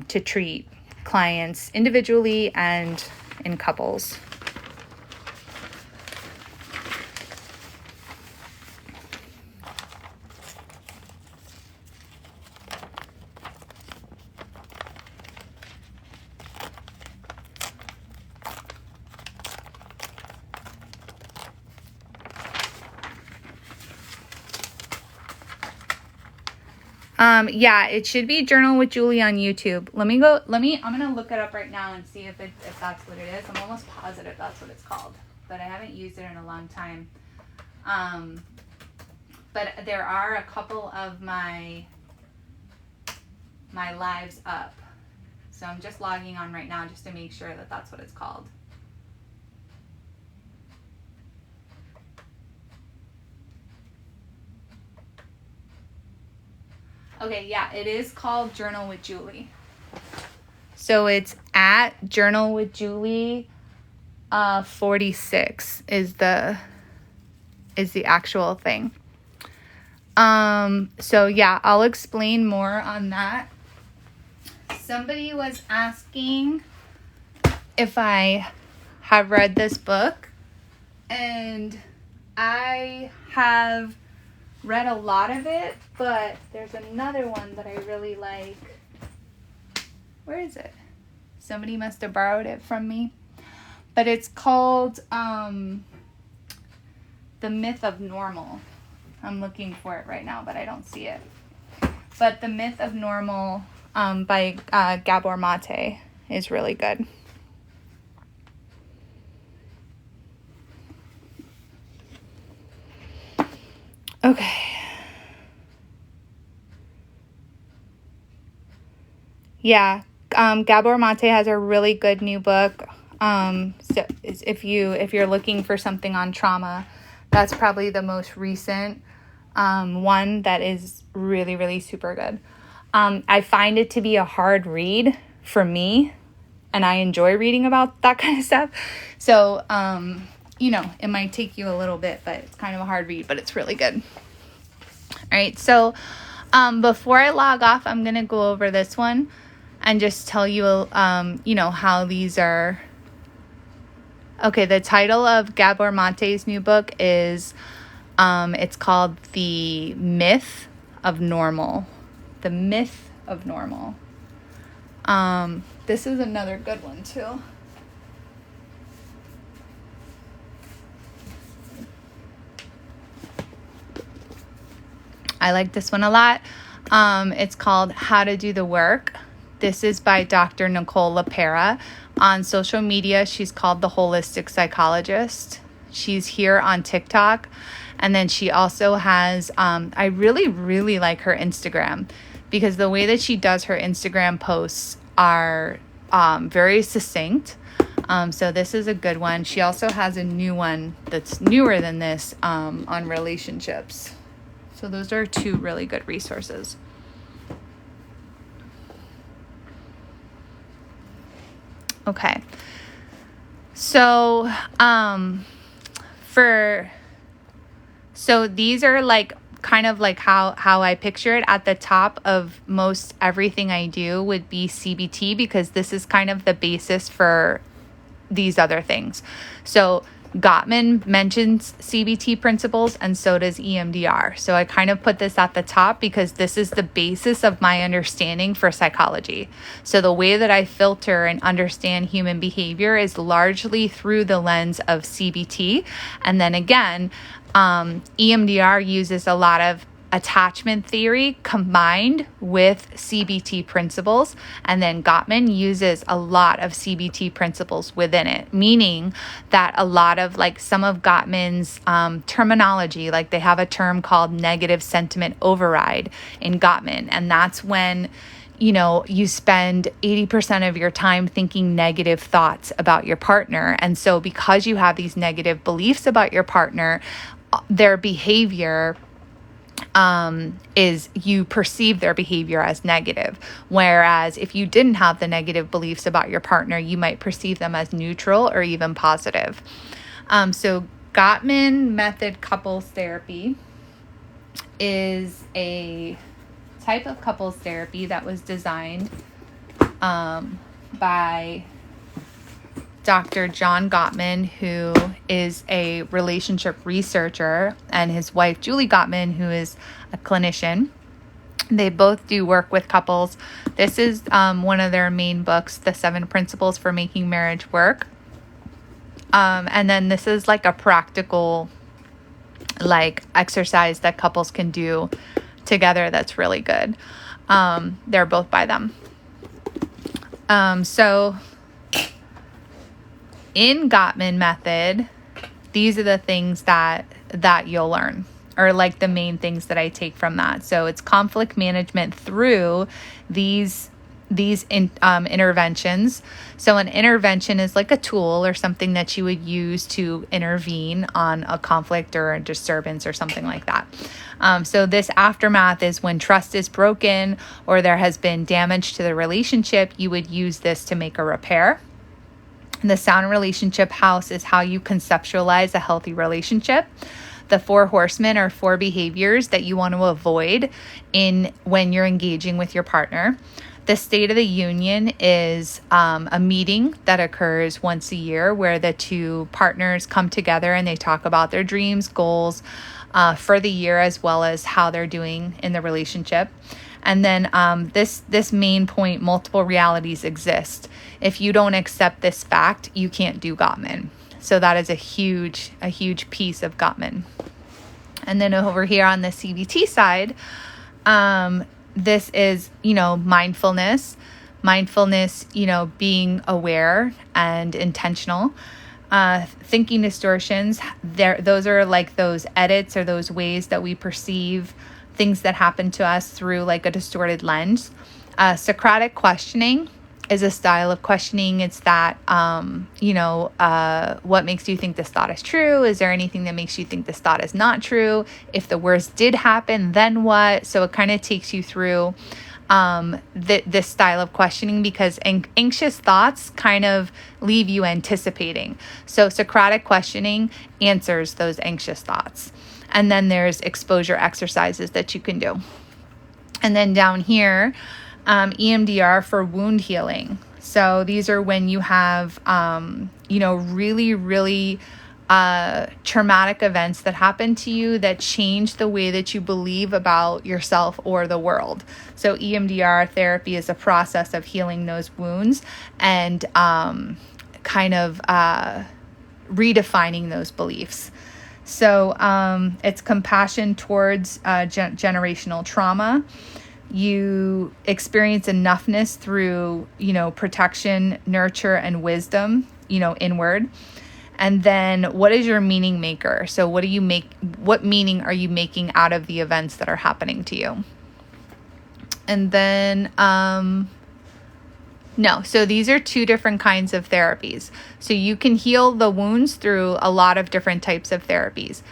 to treat clients individually and in couples. Yeah, it should be Journal with Julie on YouTube. I'm going to look it up right now and see if that's what it is. I'm almost positive that's what it's called, but I haven't used it in a long time. But there are a couple of my lives up. So I'm just logging on right now just to make sure that that's what it's called. Okay, yeah, it is called Journal with Julie. So it's at Journal with Julie 46 is the actual thing. So yeah, I'll explain more on that. Somebody was asking if I have read this book, and I have read a lot of it, but there's another one that I really like. Where is it? Somebody must have borrowed it from me. But it's called The Myth of Normal. I'm looking for it right now, but I don't see it. But The Myth of Normal by Gabor Mate is really good. Okay. Yeah, Gabor Mate has a really good new book. So if you're looking for something on trauma, that's probably the most recent one that is really, really super good. I find it to be a hard read for me, and I enjoy reading about that kind of stuff. So, it might take you a little bit, but it's kind of a hard read, but it's really good. All right, so before I log off, I'm going to go over this one and just tell you, how these are. Okay, the title of Gabor Mate's new book is, it's called The Myth of Normal. The Myth of Normal. This is another good one too. I like this one a lot. It's called How to Do the Work. This is by Dr. Nicole LaPera. On social media, she's called the Holistic Psychologist. She's here on TikTok. And then she also has, I really, really like her Instagram, because the way that she does her Instagram posts are very succinct. So this is a good one. She also has a new one that's newer than this on relationships. So those are two really good resources. Okay. So, so these are like kind of like how I picture it. At the top of most everything I do would be CBT, because this is kind of the basis for these other things. So Gottman mentions CBT principles, and so does EMDR. So I kind of put this at the top because this is the basis of my understanding for psychology. So the way that I filter and understand human behavior is largely through the lens of CBT. And then again, EMDR uses a lot of attachment theory combined with CBT principles. And then Gottman uses a lot of CBT principles within it, meaning that a lot of like some of Gottman's terminology, like they have a term called negative sentiment override in Gottman. And that's when you spend 80% of your time thinking negative thoughts about your partner. And so because you have these negative beliefs about your partner, their behavior is you perceive their behavior as negative. Whereas if you didn't have the negative beliefs about your partner, you might perceive them as neutral or even positive. So Gottman method couples therapy is a type of couples therapy that was designed by Dr. John Gottman, who is a relationship researcher, and his wife, Julie Gottman, who is a clinician. They both do work with couples. This is one of their main books, The 7 Principles for Making Marriage Work. And then this is like a practical exercise that couples can do together that's really good. They're both by them. So in Gottman method, these are the things that you'll learn, or like the main things that I take from that. So it's conflict management through these interventions. So an intervention is like a tool or something that you would use to intervene on a conflict or a disturbance or something like that. So this aftermath is when trust is broken or there has been damage to the relationship. You would use this to make a repair. The sound relationship house is how you conceptualize a healthy relationship. The 4 horsemen are 4 behaviors that you want to avoid when you're engaging with your partner. The State of the Union is a meeting that occurs once a year where the 2 partners come together and they talk about their dreams, goals for the year, as well as how they're doing in the relationship. And then this main point, multiple realities exist. If you don't accept this fact, you can't do Gottman. So that is a huge piece of Gottman. And then over here on the CBT side, this is, mindfulness, being aware and intentional. Thinking distortions, those are like those edits or those ways that we perceive things that happen to us through like a distorted lens. Socratic questioning is a style of questioning. It's that, what makes you think this thought is true? Is there anything that makes you think this thought is not true? If the worst did happen, then what? So it kind of takes you through this style of questioning, because anxious thoughts kind of leave you anticipating. So Socratic questioning answers those anxious thoughts. And then there's exposure exercises that you can do. And then down here, EMDR for wound healing. So these are when you have, really, really traumatic events that happen to you that change the way that you believe about yourself or the world. So EMDR therapy is a process of healing those wounds and redefining those beliefs. So it's compassion towards generational trauma. You experience enoughness through, protection, nurture, and wisdom, inward. And then what is your meaning maker? So what meaning are you making out of the events that are happening to you? And then, so these are 2 different kinds of therapies. So you can heal the wounds through a lot of different types of therapies.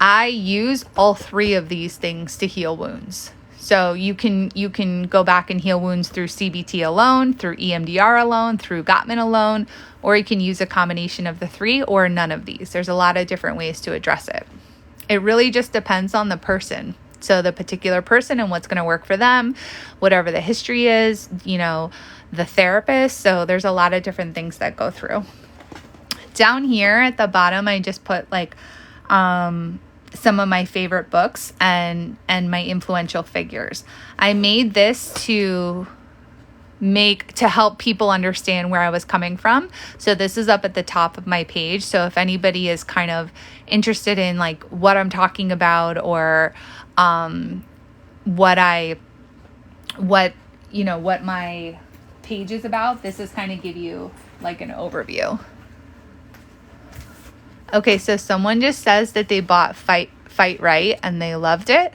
I use all 3 of these things to heal wounds. So you can go back and heal wounds through CBT alone, through EMDR alone, through Gottman alone, or you can use a combination of the 3 or none of these. There's a lot of different ways to address it. It really just depends on the person. So the particular person and what's going to work for them, whatever the history is, the therapist. So there's a lot of different things that go through. Down here at the bottom, I just put like some of my favorite books and my influential figures. I made this to help people understand where I was coming from. So this is up at the top of my page. So if anybody is kind of interested in like what I'm talking about or what my page is about, this is kind of give you like an overview. Okay, so someone just says that they bought Fight Right and they loved it.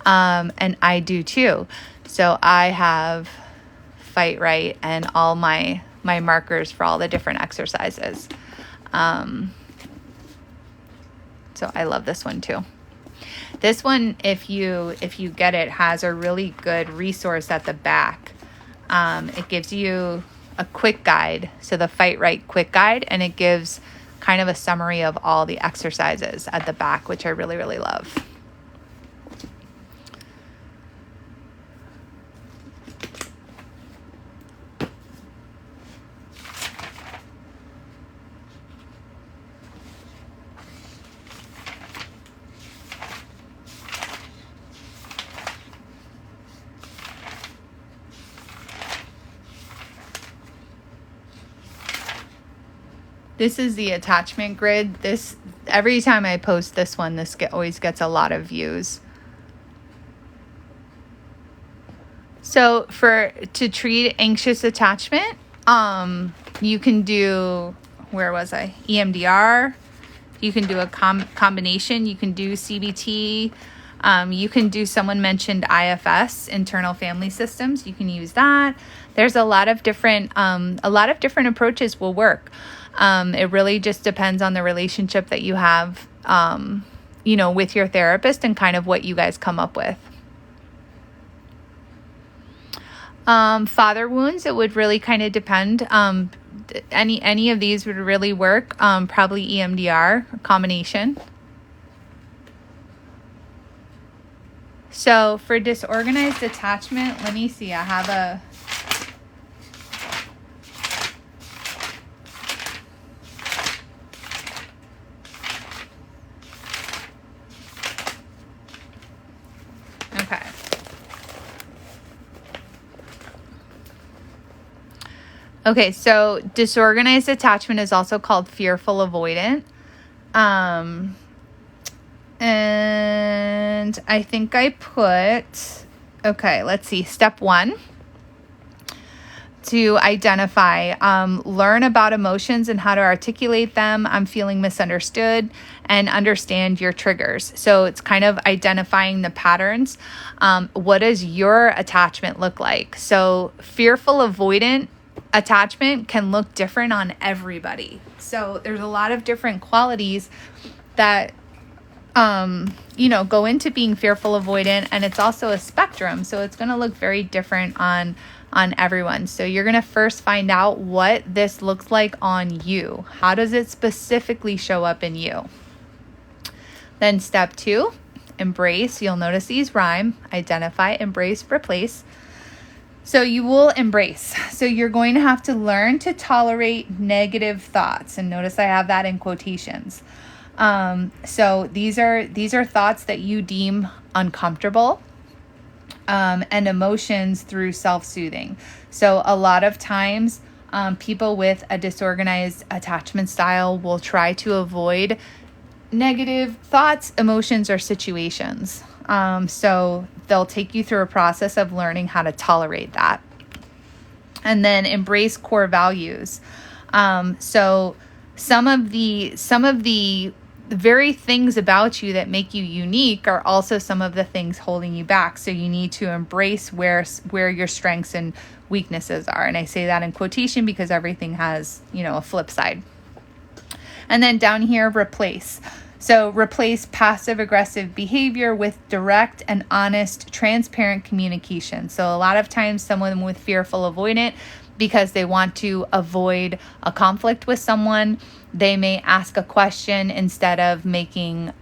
And I do too. So I have Fight Right and all my markers for all the different exercises. So I love this one too. This one, if you get it, has a really good resource at the back. It gives you a quick guide. So the Fight Right quick guide, and it gives kind of a summary of all the exercises at the back, which I really, really love. This is the attachment grid. Every time I post this one, this always gets a lot of views. So to treat anxious attachment, you can do, EMDR. You can do a combination. You can do CBT. You can do, someone mentioned IFS, internal family systems. You can use that. There's a lot of different approaches will work. It really just depends on the relationship that you have, with your therapist and kind of what you guys come up with. Father wounds, it would really kind of depend. Any of these would really work. Probably EMDR, a combination. So for disorganized attachment, let me see. I have a... Okay. Okay, so disorganized attachment is also called fearful avoidant. And I think I put, okay, let's see, step 1, to identify, learn about emotions and how to articulate them. I'm feeling misunderstood, and understand your triggers. So it's kind of identifying the patterns. What does your attachment look like? So fearful avoidant attachment can look different on everybody. So there's a lot of different qualities that go into being fearful avoidant, and it's also a spectrum. So it's going to look very different on everyone. So you're going to first find out what this looks like on you. How does it specifically show up in you? Then step 2, embrace. You'll notice these rhyme: identify, embrace, replace. So you will embrace. So you're going to have to learn to tolerate negative thoughts. And notice I have that in quotations. So these are thoughts that you deem uncomfortable, and emotions through self-soothing. So a lot of times, people with a disorganized attachment style will try to avoid negative thoughts, emotions, or situations. So they'll take you through a process of learning how to tolerate that. And then embrace core values. So some of the very things about you that make you unique are also some of the things holding you back. So you need to embrace where your strengths and weaknesses are. And I say that in quotation because everything has, a flip side. And then down here, replace. So replace passive aggressive behavior with direct and honest, transparent communication. So a lot of times someone with fearful avoidant, because they want to avoid a conflict with someone, they may ask a question instead of setting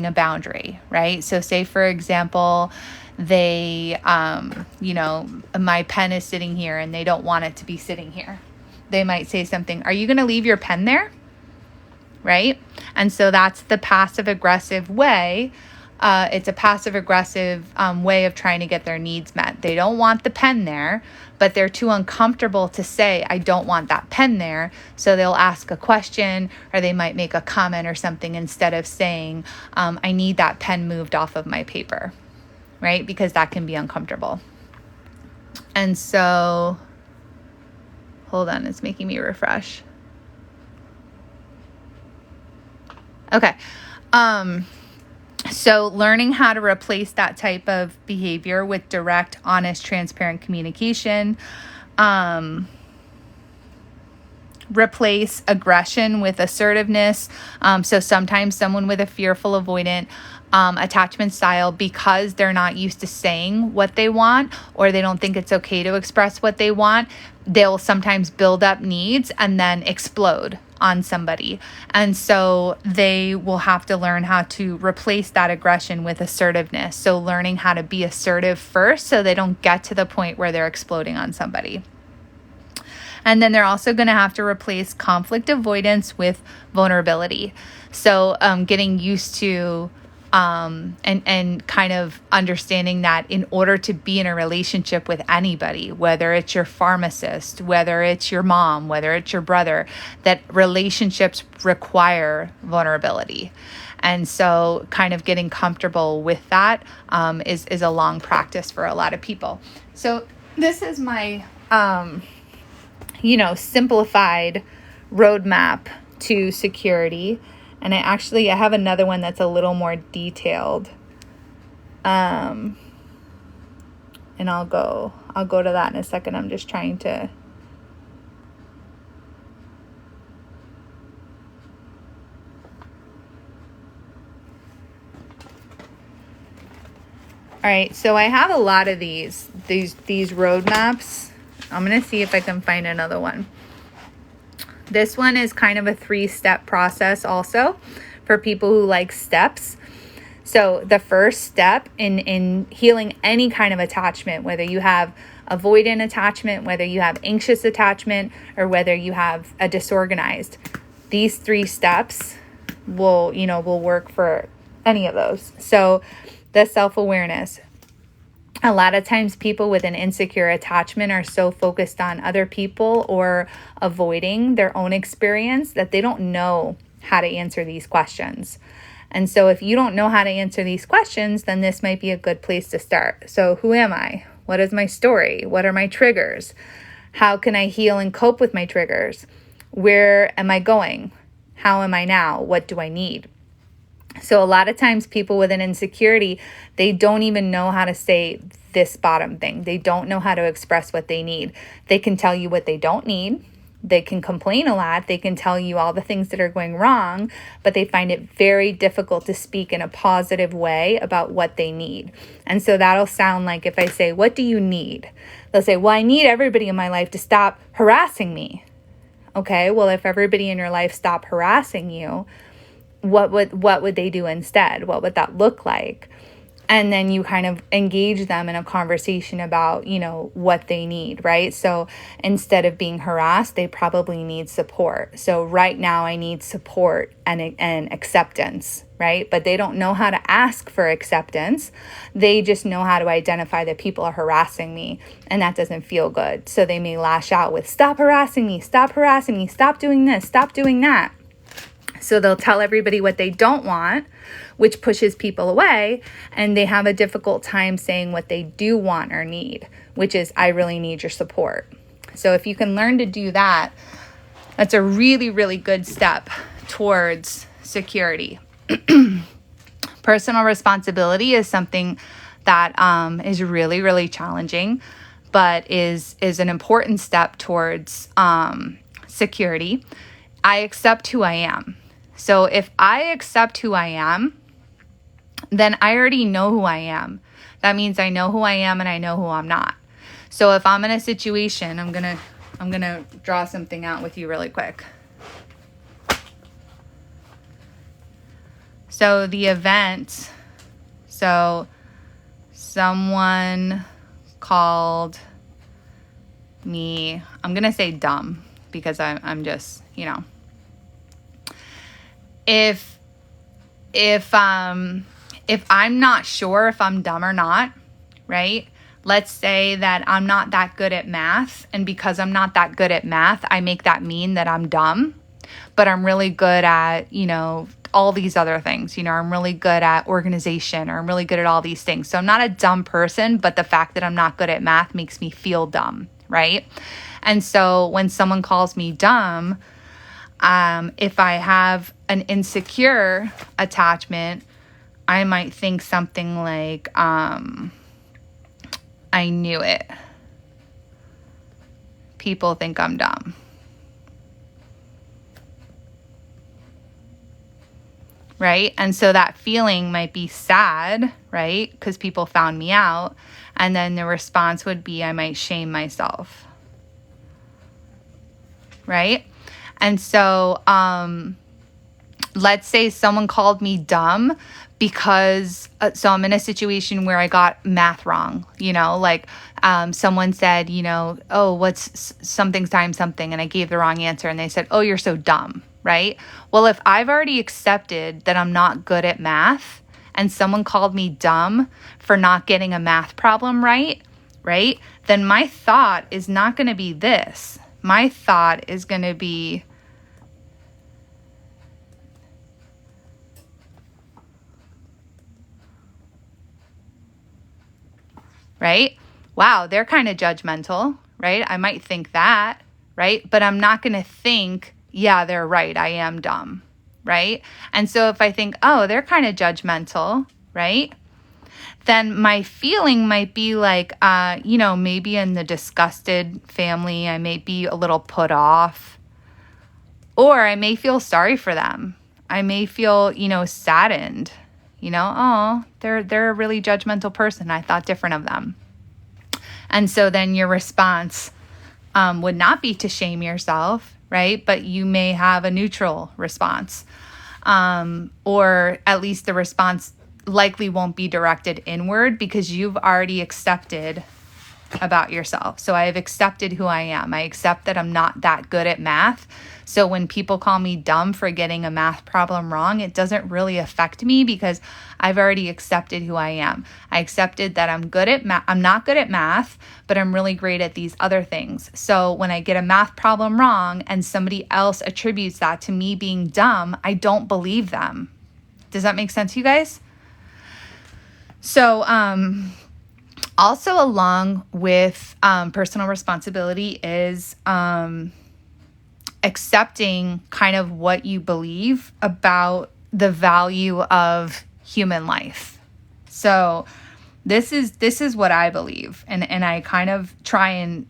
a boundary, right? So say, for example, they, my pen is sitting here and they don't want it to be sitting here. They might say something, "Are you going to leave your pen there?" Right? And so that's the passive aggressive way. It's a passive aggressive way of trying to get their needs met. They don't want the pen there, but they're too uncomfortable to say, "I don't want that pen there." So they'll ask a question, or they might make a comment or something instead of saying, "I need that pen moved off of my paper," right? Because that can be uncomfortable. And so, hold on, it's making me refresh. Okay. So learning how to replace that type of behavior with direct, honest, transparent communication. Replace aggression with assertiveness. So sometimes someone with a fearful avoidant attachment style, because they're not used to saying what they want, or they don't think it's okay to express what they want, they'll sometimes build up needs and then explode on somebody. And so they will have to learn how to replace that aggression with assertiveness. So learning how to be assertive first so they don't get to the point where they're exploding on somebody. And then they're also going to have to replace conflict avoidance with vulnerability. So getting used to and kind of understanding that in order to be in a relationship with anybody, whether it's your pharmacist, whether it's your mom, whether it's your brother, that relationships require vulnerability. And so kind of getting comfortable with that is a long practice for a lot of people. So this is my, simplified roadmap to security. And I have another one that's a little more detailed. And I'll go to that in a second. I'm just trying to. All right, so I have a lot of these roadmaps. I'm going to see if I can find another one. This one is kind of a 3-step process also for people who like steps. So the first step in healing any kind of attachment, whether you have avoidant attachment, whether you have anxious attachment, or whether you have a disorganized, these 3 steps will work for any of those. So the self-awareness. A lot of times people with an insecure attachment are so focused on other people or avoiding their own experience that they don't know how to answer these questions. And so if you don't know how to answer these questions, then this might be a good place to start. So who am I? What is my story? What are my triggers? How can I heal and cope with my triggers? Where am I going? How am I now? What do I need? So a lot of times people with an insecurity, they don't even know how to say this bottom thing. They don't know how to express what they need. They can tell you what they don't need. They can complain a lot. They can tell you all the things that are going wrong, but they find it very difficult to speak in a positive way about what they need. And so that'll sound like if I say, what do you need? They'll say, well, I need everybody in my life to stop harassing me. Okay, well, if everybody in your life stopped harassing you, what would they do instead? What would that look like? And then you kind of engage them in a conversation about, what they need, right? So instead of being harassed, they probably need support. So right now I need support and acceptance, right? But they don't know how to ask for acceptance. They just know how to identify that people are harassing me, and that doesn't feel good. So they may lash out with, stop harassing me, stop doing this, stop doing that. So they'll tell everybody what they don't want, which pushes people away, and they have a difficult time saying what they do want or need, which is, I really need your support. So if you can learn to do that, that's a really, really good step towards security. Personal responsibility is something that is really, really challenging, but is an important step towards security. I accept who I am. So if I accept who I am, then I already know who I am. That means I know who I am and I know who I'm not. So if I'm in a situation, I'm gonna draw something out with you really quick. So the event, so someone called me, I'm gonna say dumb because I'm just, if I'm not sure if I'm dumb or not, right? Let's say that I'm not that good at math, and because I'm not that good at math, I make that mean that I'm dumb, but I'm really good at, all these other things. I'm really good at organization, or I'm really good at all these things. So I'm not a dumb person, but the fact that I'm not good at math makes me feel dumb, right? And so when someone calls me dumb, if I have an insecure attachment, I might think something like, I knew it. People think I'm dumb. Right? And so that feeling might be sad, right? Because people found me out. And then the response would be, I might shame myself. Right? And so, let's say someone called me dumb because, so I'm in a situation where I got math wrong, someone said, oh, what's something times something? And I gave the wrong answer, and they said, oh, you're so dumb, right? Well, if I've already accepted that I'm not good at math, and someone called me dumb for not getting a math problem right, then my thought is not going to be this. My thought is going to be, right? Wow, they're kind of judgmental, right? I might think that, right? But I'm not going to think, yeah, they're right, I am dumb, right? And so if I think, oh, they're kind of judgmental, right? Then my feeling might be like, maybe in the disgusted family, I may be a little put off, or I may feel sorry for them. I may feel, saddened, Oh, they're a really judgmental person. I thought different of them. And so then your response would not be to shame yourself, right? But you may have a neutral response. Or at least the response likely won't be directed inward because you've already accepted about yourself. So I have accepted who I am. I accept that I'm not that good at math. So when people call me dumb for getting a math problem wrong, it doesn't really affect me because I've already accepted who I am. I accepted that I'm not good at math, but I'm really great at these other things. So when I get a math problem wrong and somebody else attributes that to me being dumb, I don't believe them. Does that make sense, you guys? So, also along with personal responsibility is accepting kind of what you believe about the value of human life. So this is what I believe, and I kind of try and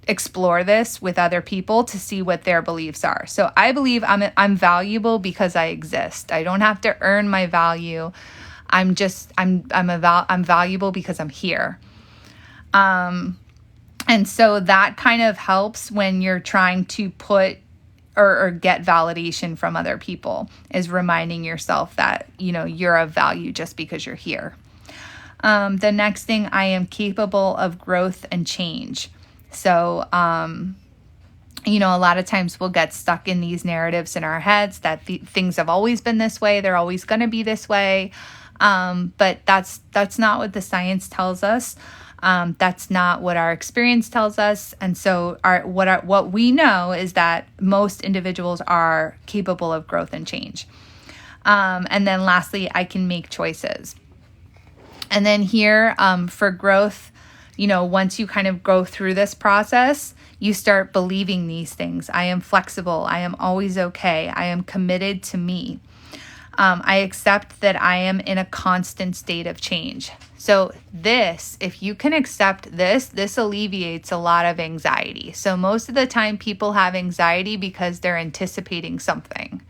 explore this with other people to see what their beliefs are. So I believe I'm valuable because I exist. I don't have to earn my value. I'm valuable because I'm here. And so that kind of helps when you're trying to put or get validation from other people, is reminding yourself that, you're of value just because you're here. The next thing, I am capable of growth and change. So, a lot of times we'll get stuck in these narratives in our heads that things have always been this way. They're always going to be this way. But that's not what the science tells us. That's not what our experience tells us. And so what we know is that most individuals are capable of growth and change. And then lastly, I can make choices. And then here, for growth, once you kind of go through this process, you start believing these things. I am flexible. I am always okay. I am committed to me. I accept that I am in a constant state of change. So if you can accept this alleviates a lot of anxiety. So most of the time people have anxiety because they're anticipating something,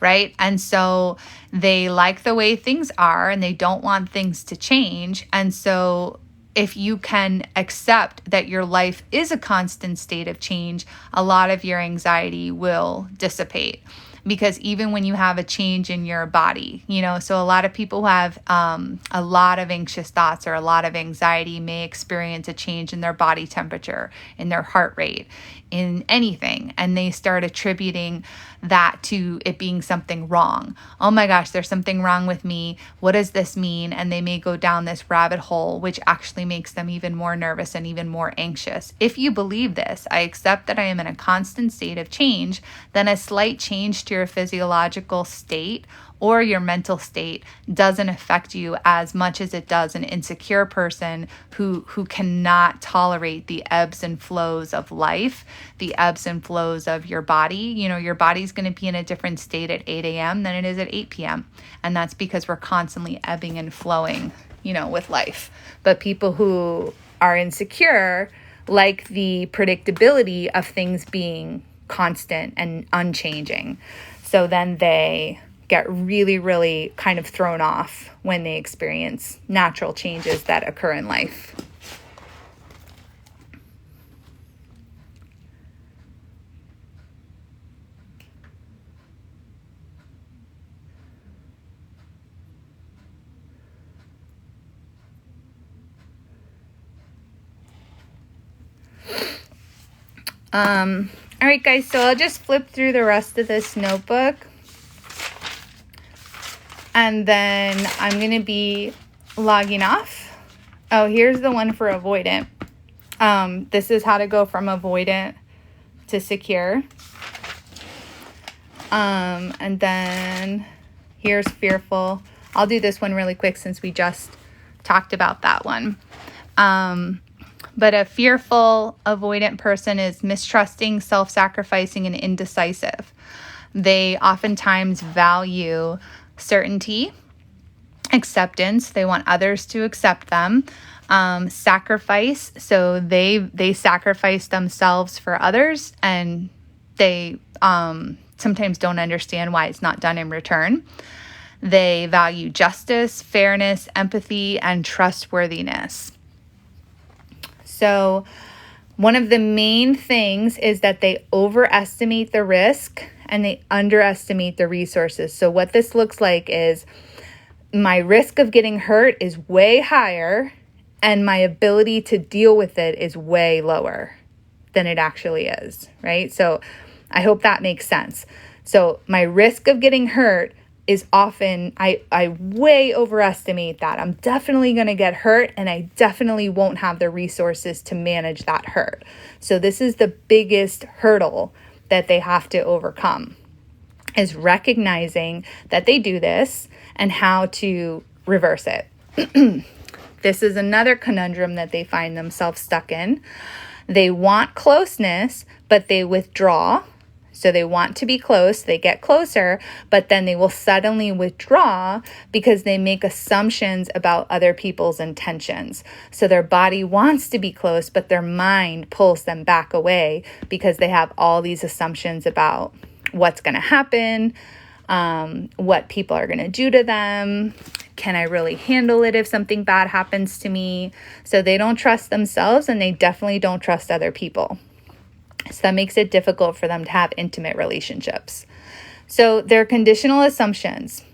right? And so they like the way things are and they don't want things to change. And so if you can accept that your life is a constant state of change, a lot of your anxiety will dissipate. Because even when you have a change in your body, so a lot of people who have a lot of anxious thoughts or a lot of anxiety may experience a change in their body temperature, in their heart rate, in anything. And they start attributing that to it being something wrong. Oh my gosh, there's something wrong with me. What does this mean? And they may go down this rabbit hole, which actually makes them even more nervous and even more anxious. If you believe this, I accept that I am in a constant state of change, then a slight change to your physiological state or your mental state doesn't affect you as much as it does an insecure person who cannot tolerate the ebbs and flows of life, the ebbs and flows of your body. Your body's going to be in a different state at 8 a.m. than it is at 8 p.m. And that's because we're constantly ebbing and flowing, with life. But people who are insecure like the predictability of things being constant and unchanging. So then they get really, really kind of thrown off when they experience natural changes that occur in life. All right, guys, so I'll just flip through the rest of this notebook. And then I'm going to be logging off. Oh, here's the one for avoidant. This is how to go from avoidant to secure. And then here's fearful. I'll do this one really quick since we just talked about that one. But a fearful avoidant person is mistrusting, self-sacrificing, and indecisive. They oftentimes value certainty, acceptance. They want others to accept them. Sacrifice. So they sacrifice themselves for others, and they sometimes don't understand why it's not done in return. They value justice, fairness, empathy, and trustworthiness. So one of the main things is that they overestimate the risk and they underestimate the resources. So what this looks like is my risk of getting hurt is way higher and my ability to deal with it is way lower than it actually is, right? So I hope that makes sense. So my risk of getting hurt is often, I way overestimate that. I'm definitely going to get hurt and I definitely won't have the resources to manage that hurt. So this is the biggest hurdle that they have to overcome, is recognizing that they do this and how to reverse it. This is another conundrum that they find themselves stuck in. They want closeness, but they withdraw. So they want to be close, they get closer, but then they will suddenly withdraw because they make assumptions about other people's intentions. So their body wants to be close, but their mind pulls them back away because they have all these assumptions about what's going to happen, what people are going to do to them. Can I really handle it if something bad happens to me? So they don't trust themselves and they definitely don't trust other people. So that makes it difficult for them to have intimate relationships. So they're conditional assumptions.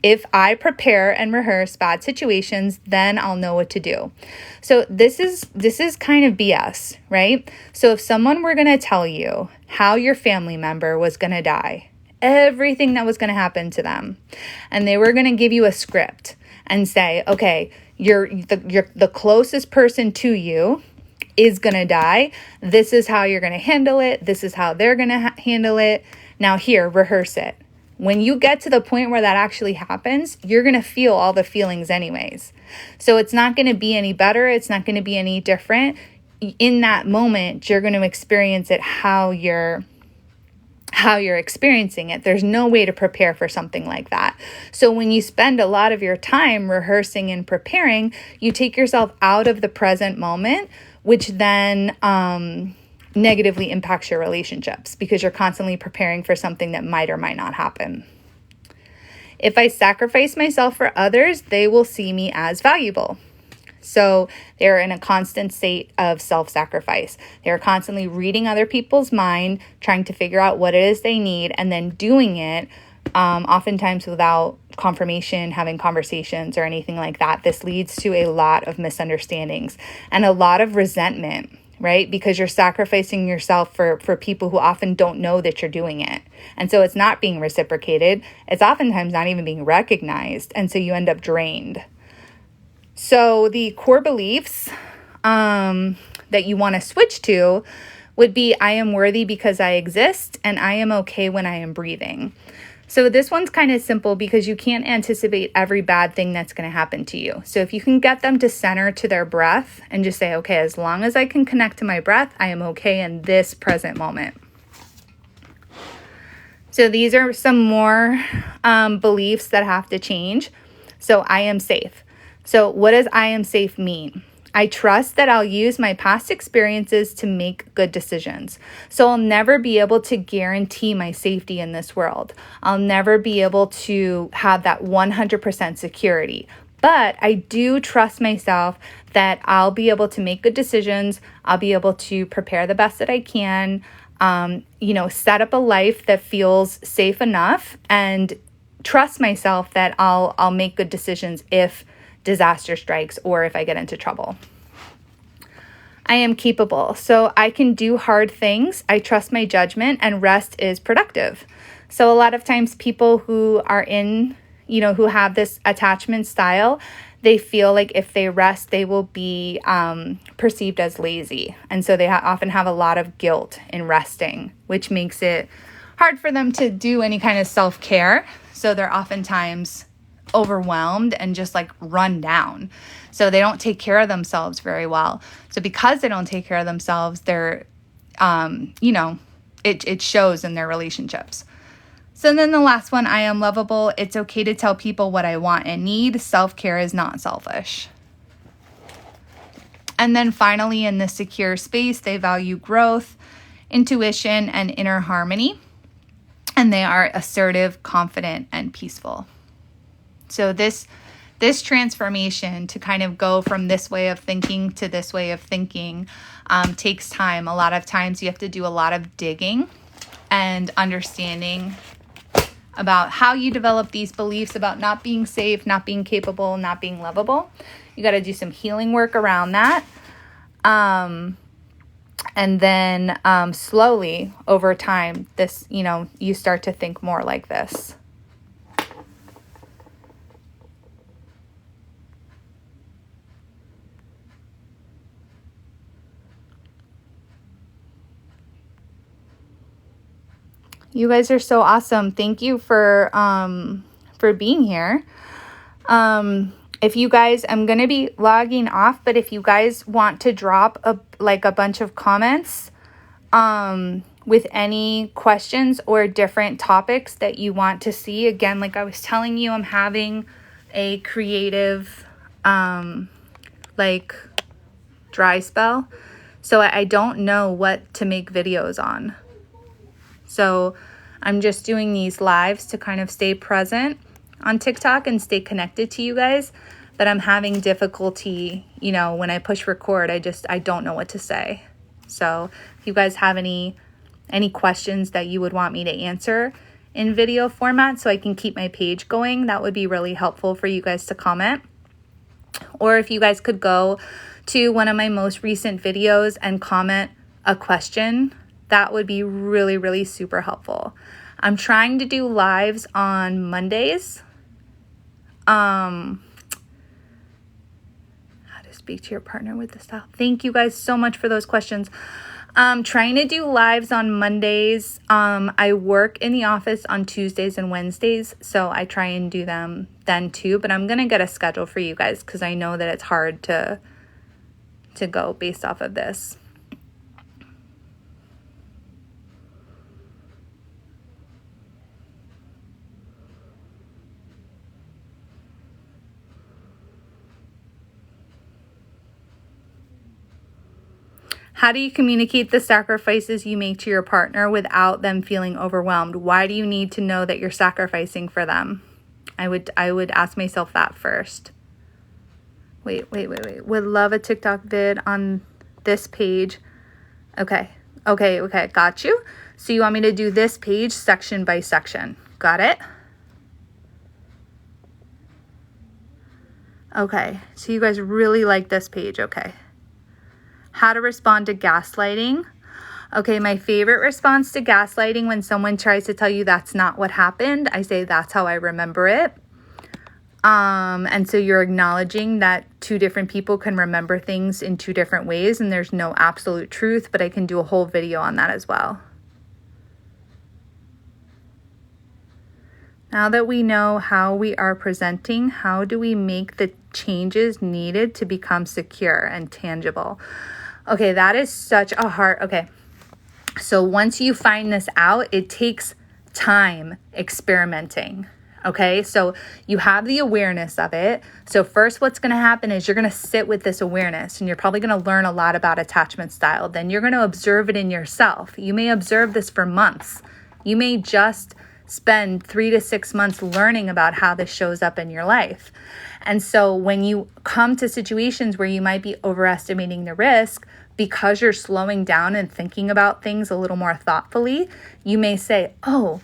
If I prepare and rehearse bad situations, then I'll know what to do. So this is kind of BS, right? So if someone were going to tell you how your family member was going to die, everything that was going to happen to them, and they were going to give you a script and say, okay, you're the closest person to you is going to die. This is how you're going to handle it. This is how they're going to handle it. Now here, rehearse it. When you get to the point where that actually happens, you're going to feel all the feelings anyways. So it's not going to be any better. It's not going to be any different. In that moment, you're going to experience it how you're experiencing it. There's no way to prepare for something like that. So when you spend a lot of your time rehearsing and preparing, you take yourself out of the present moment, which then negatively impacts your relationships because you're constantly preparing for something that might or might not happen. If I sacrifice myself for others, they will see me as valuable. So they're in a constant state of self-sacrifice. They're constantly reading other people's mind, trying to figure out what it is they need, and then doing it oftentimes without confirmation, having conversations or anything like that. This leads to a lot of misunderstandings and a lot of resentment, right? Because you're sacrificing yourself for people who often don't know that you're doing it. And so it's not being reciprocated. It's oftentimes not even being recognized. And so you end up drained. So the core beliefs that you want to switch to would be, I am worthy because I exist and I am okay when I am breathing. So this one's kind of simple because you can't anticipate every bad thing that's going to happen to you. So if you can get them to center to their breath and just say, okay, as long as I can connect to my breath, I am okay in this present moment. So these are some more beliefs that have to change. So I am safe. So what does I am safe mean? I trust that I'll use my past experiences to make good decisions. So I'll never be able to guarantee my safety in this world. I'll never be able to have that 100% security. But I do trust myself that I'll be able to make good decisions. I'll be able to prepare the best that I can, set up a life that feels safe enough, and trust myself that I'll make good decisions if disaster strikes or if I get into trouble. I am capable. So I can do hard things. I trust my judgment, and rest is productive. So a lot of times people who are in, who have this attachment style, they feel like if they rest, they will be perceived as lazy. And so they often have a lot of guilt in resting, which makes it hard for them to do any kind of self-care. So they're oftentimes overwhelmed and just like run down. So they don't take care of themselves very well. So because they don't take care of themselves, they're, it shows in their relationships. So then the last one, I am lovable. It's okay to tell people what I want and need. Self-care is not selfish. And then finally, in the secure space, they value growth, intuition, and inner harmony. And they are assertive, confident, and peaceful. So this transformation to kind of go from this way of thinking to this way of thinking takes time. A lot of times you have to do a lot of digging and understanding about how you develop these beliefs about not being safe, not being capable, not being lovable. You got to do some healing work around that. And then slowly over time, this, you start to think more like this. You guys are so awesome. Thank you for being here. If you guys, I'm going to be logging off, but if you guys want to drop a bunch of comments with any questions or different topics that you want to see, again, like I was telling you, I'm having a creative dry spell. So I don't know what to make videos on. So I'm just doing these lives to kind of stay present on TikTok and stay connected to you guys. But I'm having difficulty, when I push record, I don't know what to say. So if you guys have any questions that you would want me to answer in video format so I can keep my page going, that would be really helpful for you guys to comment. Or if you guys could go to one of my most recent videos and comment a question, that would be really, really super helpful. I'm trying to do lives on Mondays. How to speak to your partner with the style. Thank you guys so much for those questions. I'm trying to do lives on Mondays. I work in the office on Tuesdays and Wednesdays, so I try and do them then too. But I'm going to get a schedule for you guys because I know that it's hard to go based off of this. How do you communicate the sacrifices you make to your partner without them feeling overwhelmed? Why do you need to know that you're sacrificing for them? I would ask myself that first. Wait. Would love a TikTok vid on this page. Okay. Got you. So you want me to do this page section by section. Got it? Okay. So you guys really like this page. Okay. How to respond to gaslighting. Okay, my favorite response to gaslighting, when someone tries to tell you that's not what happened, I say that's how I remember it. And so you're acknowledging that two different people can remember things in two different ways and there's no absolute truth, but I can do a whole video on that as well. Now that we know how we are presenting, how do we make the changes needed to become secure and tangible? Okay, that is such a hard, okay. So once you find this out, it takes time experimenting. Okay, so you have the awareness of it. So first what's going to happen is you're going to sit with this awareness and you're probably going to learn a lot about attachment style. Then you're going to observe it in yourself. You may observe this for months. You may just spend 3 to 6 months learning about how this shows up in your life. And so when you come to situations where you might be overestimating the risk, because you're slowing down and thinking about things a little more thoughtfully, you may say, oh,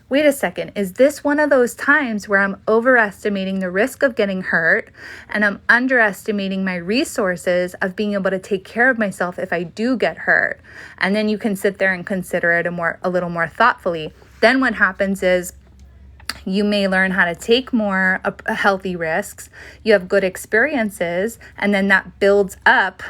wait a second, is this one of those times where I'm overestimating the risk of getting hurt and I'm underestimating my resources of being able to take care of myself if I do get hurt? And then you can sit there and consider it a little more thoughtfully. Then what happens is you may learn how to take more healthy risks. You have good experiences, and then that builds up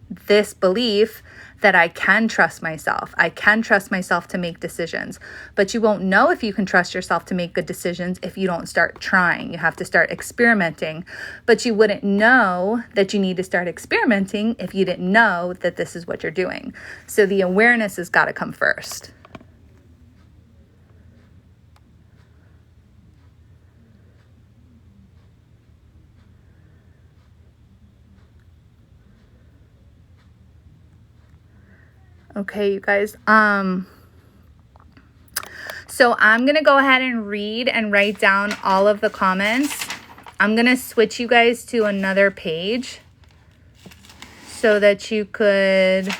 this belief that I can trust myself. I can trust myself to make decisions. But you won't know if you can trust yourself to make good decisions if you don't start trying. You have to start experimenting. But you wouldn't know that you need to start experimenting if you didn't know that this is what you're doing. So the awareness has got to come first. Okay, you guys. So I'm going to go ahead and read and write down all of the comments I'm going to switch you guys to another page so that you could,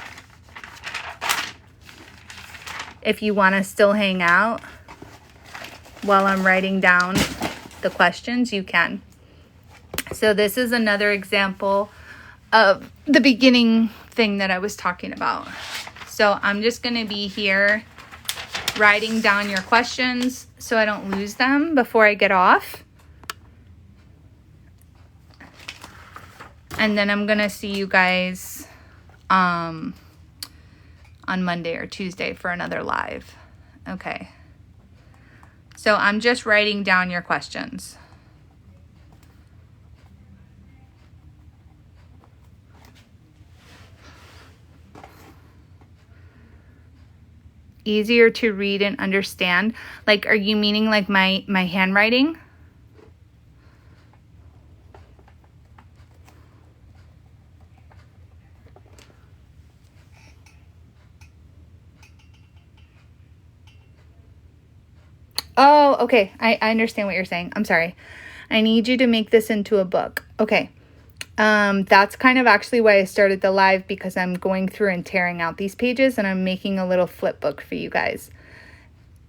if you want to still hang out while I'm writing down the questions, you can. So this is another example of the beginning thing that I was talking about. So I'm just going to be here writing down your questions so I don't lose them before I get off. And then I'm going to see you guys on Monday or Tuesday for another live. Okay. So I'm just writing down your questions. Easier to read and understand. Like, are you meaning like my handwriting? Oh, okay. I understand what you're saying. I'm sorry. I need you to make this into a book. Okay. That's kind of actually why I started the live, because I'm going through and tearing out these pages and I'm making a little flip book for you guys.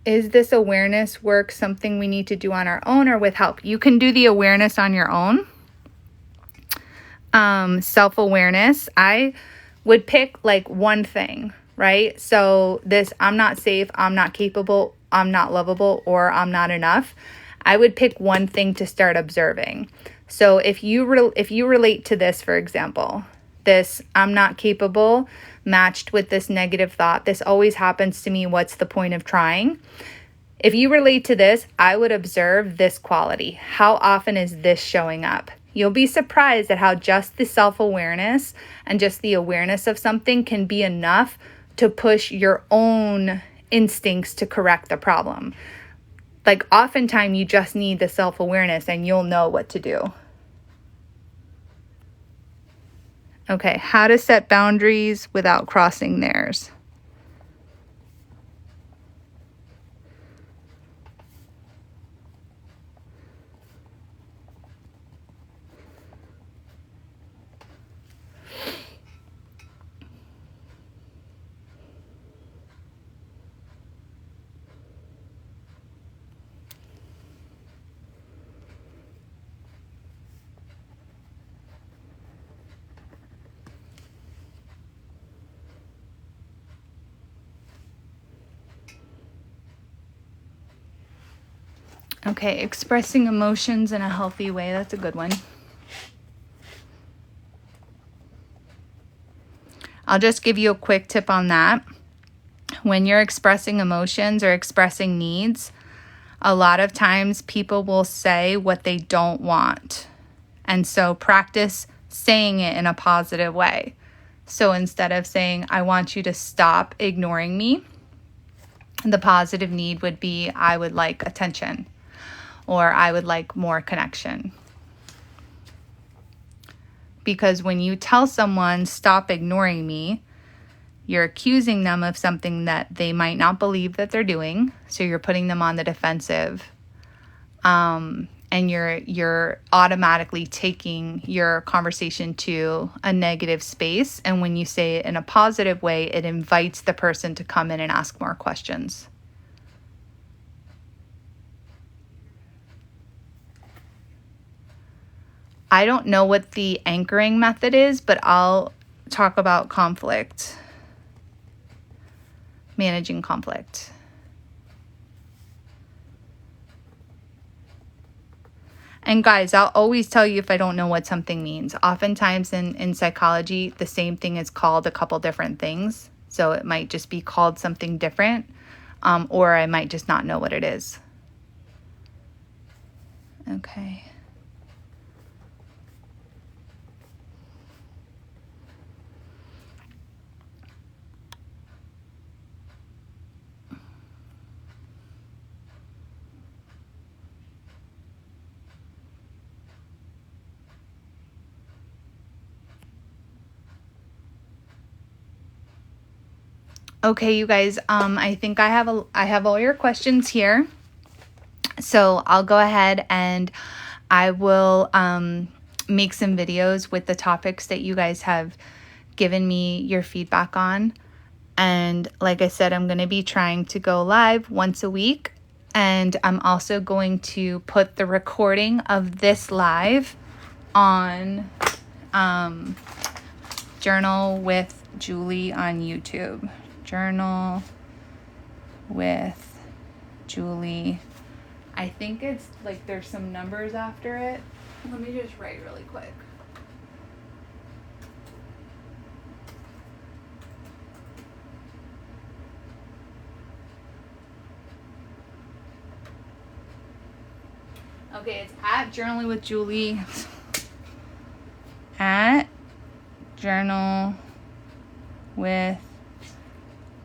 Is this awareness work something we need to do on our own or with help? You can do the awareness on your own. Self-awareness, I would pick like one thing, right? So this, I'm not safe, I'm not capable, I'm not lovable, or I'm not enough. I would pick one thing to start observing. So if you relate to this, for example, this I'm not capable matched with this negative thought, this always happens to me, what's the point of trying? If you relate to this, I would observe this quality. How often is this showing up? You'll be surprised at how just the self-awareness and just the awareness of something can be enough to push your own instincts to correct the problem. Like oftentimes you just need the self-awareness and you'll know what to do. Okay, how to set boundaries without crossing theirs. Okay, expressing emotions in a healthy way. That's a good one. I'll just give you a quick tip on that. When you're expressing emotions or expressing needs, a lot of times people will say what they don't want. And so practice saying it in a positive way. So instead of saying, I want you to stop ignoring me, the positive need would be, I would like attention, or I would like more connection. Because when you tell someone, stop ignoring me, you're accusing them of something that they might not believe that they're doing. So you're putting them on the defensive. And you're automatically taking your conversation to a negative space. And when you say it in a positive way, it invites the person to come in and ask more questions. I don't know what the anchoring method is, but I'll talk about conflict, managing conflict. And guys, I'll always tell you if I don't know what something means. Oftentimes in psychology, the same thing is called a couple different things. So it might just be called something different, or I might just not know what it is. Okay. Okay, you guys, I think I have all your questions here. So I'll go ahead and I will make some videos with the topics that you guys have given me your feedback on. And like I said, I'm going to be trying to go live once a week. And I'm also going to put the recording of this live on Journal with Julie on YouTube. Journal with Julie. I think it's like there's some numbers after it. Let me just write really quick. Okay, it's at Journaling with Julie. At Journal with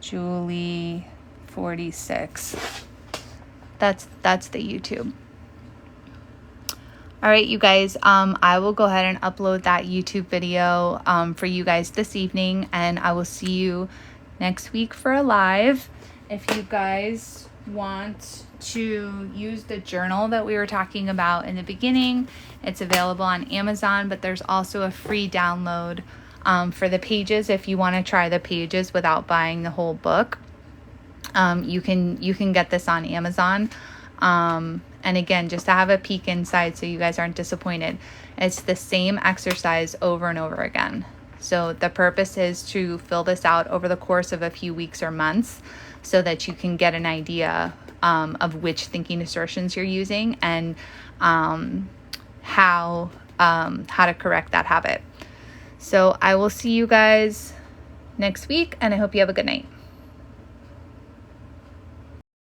Julie 46. That's the YouTube. All right, you guys, I will go ahead and upload that YouTube video for you guys this evening, and I will see you next week for a live. If you guys want to use the journal that we were talking about in the beginning, it's available on Amazon, but there's also a free download for the pages. If you want to try the pages without buying the whole book, you can get this on Amazon. And again, just to have a peek inside so you guys aren't disappointed, it's the same exercise over and over again. So the purpose is to fill this out over the course of a few weeks or months so that you can get an idea of which thinking distortions you're using and how to correct that habit. So I will see you guys next week, and I hope you have a good night.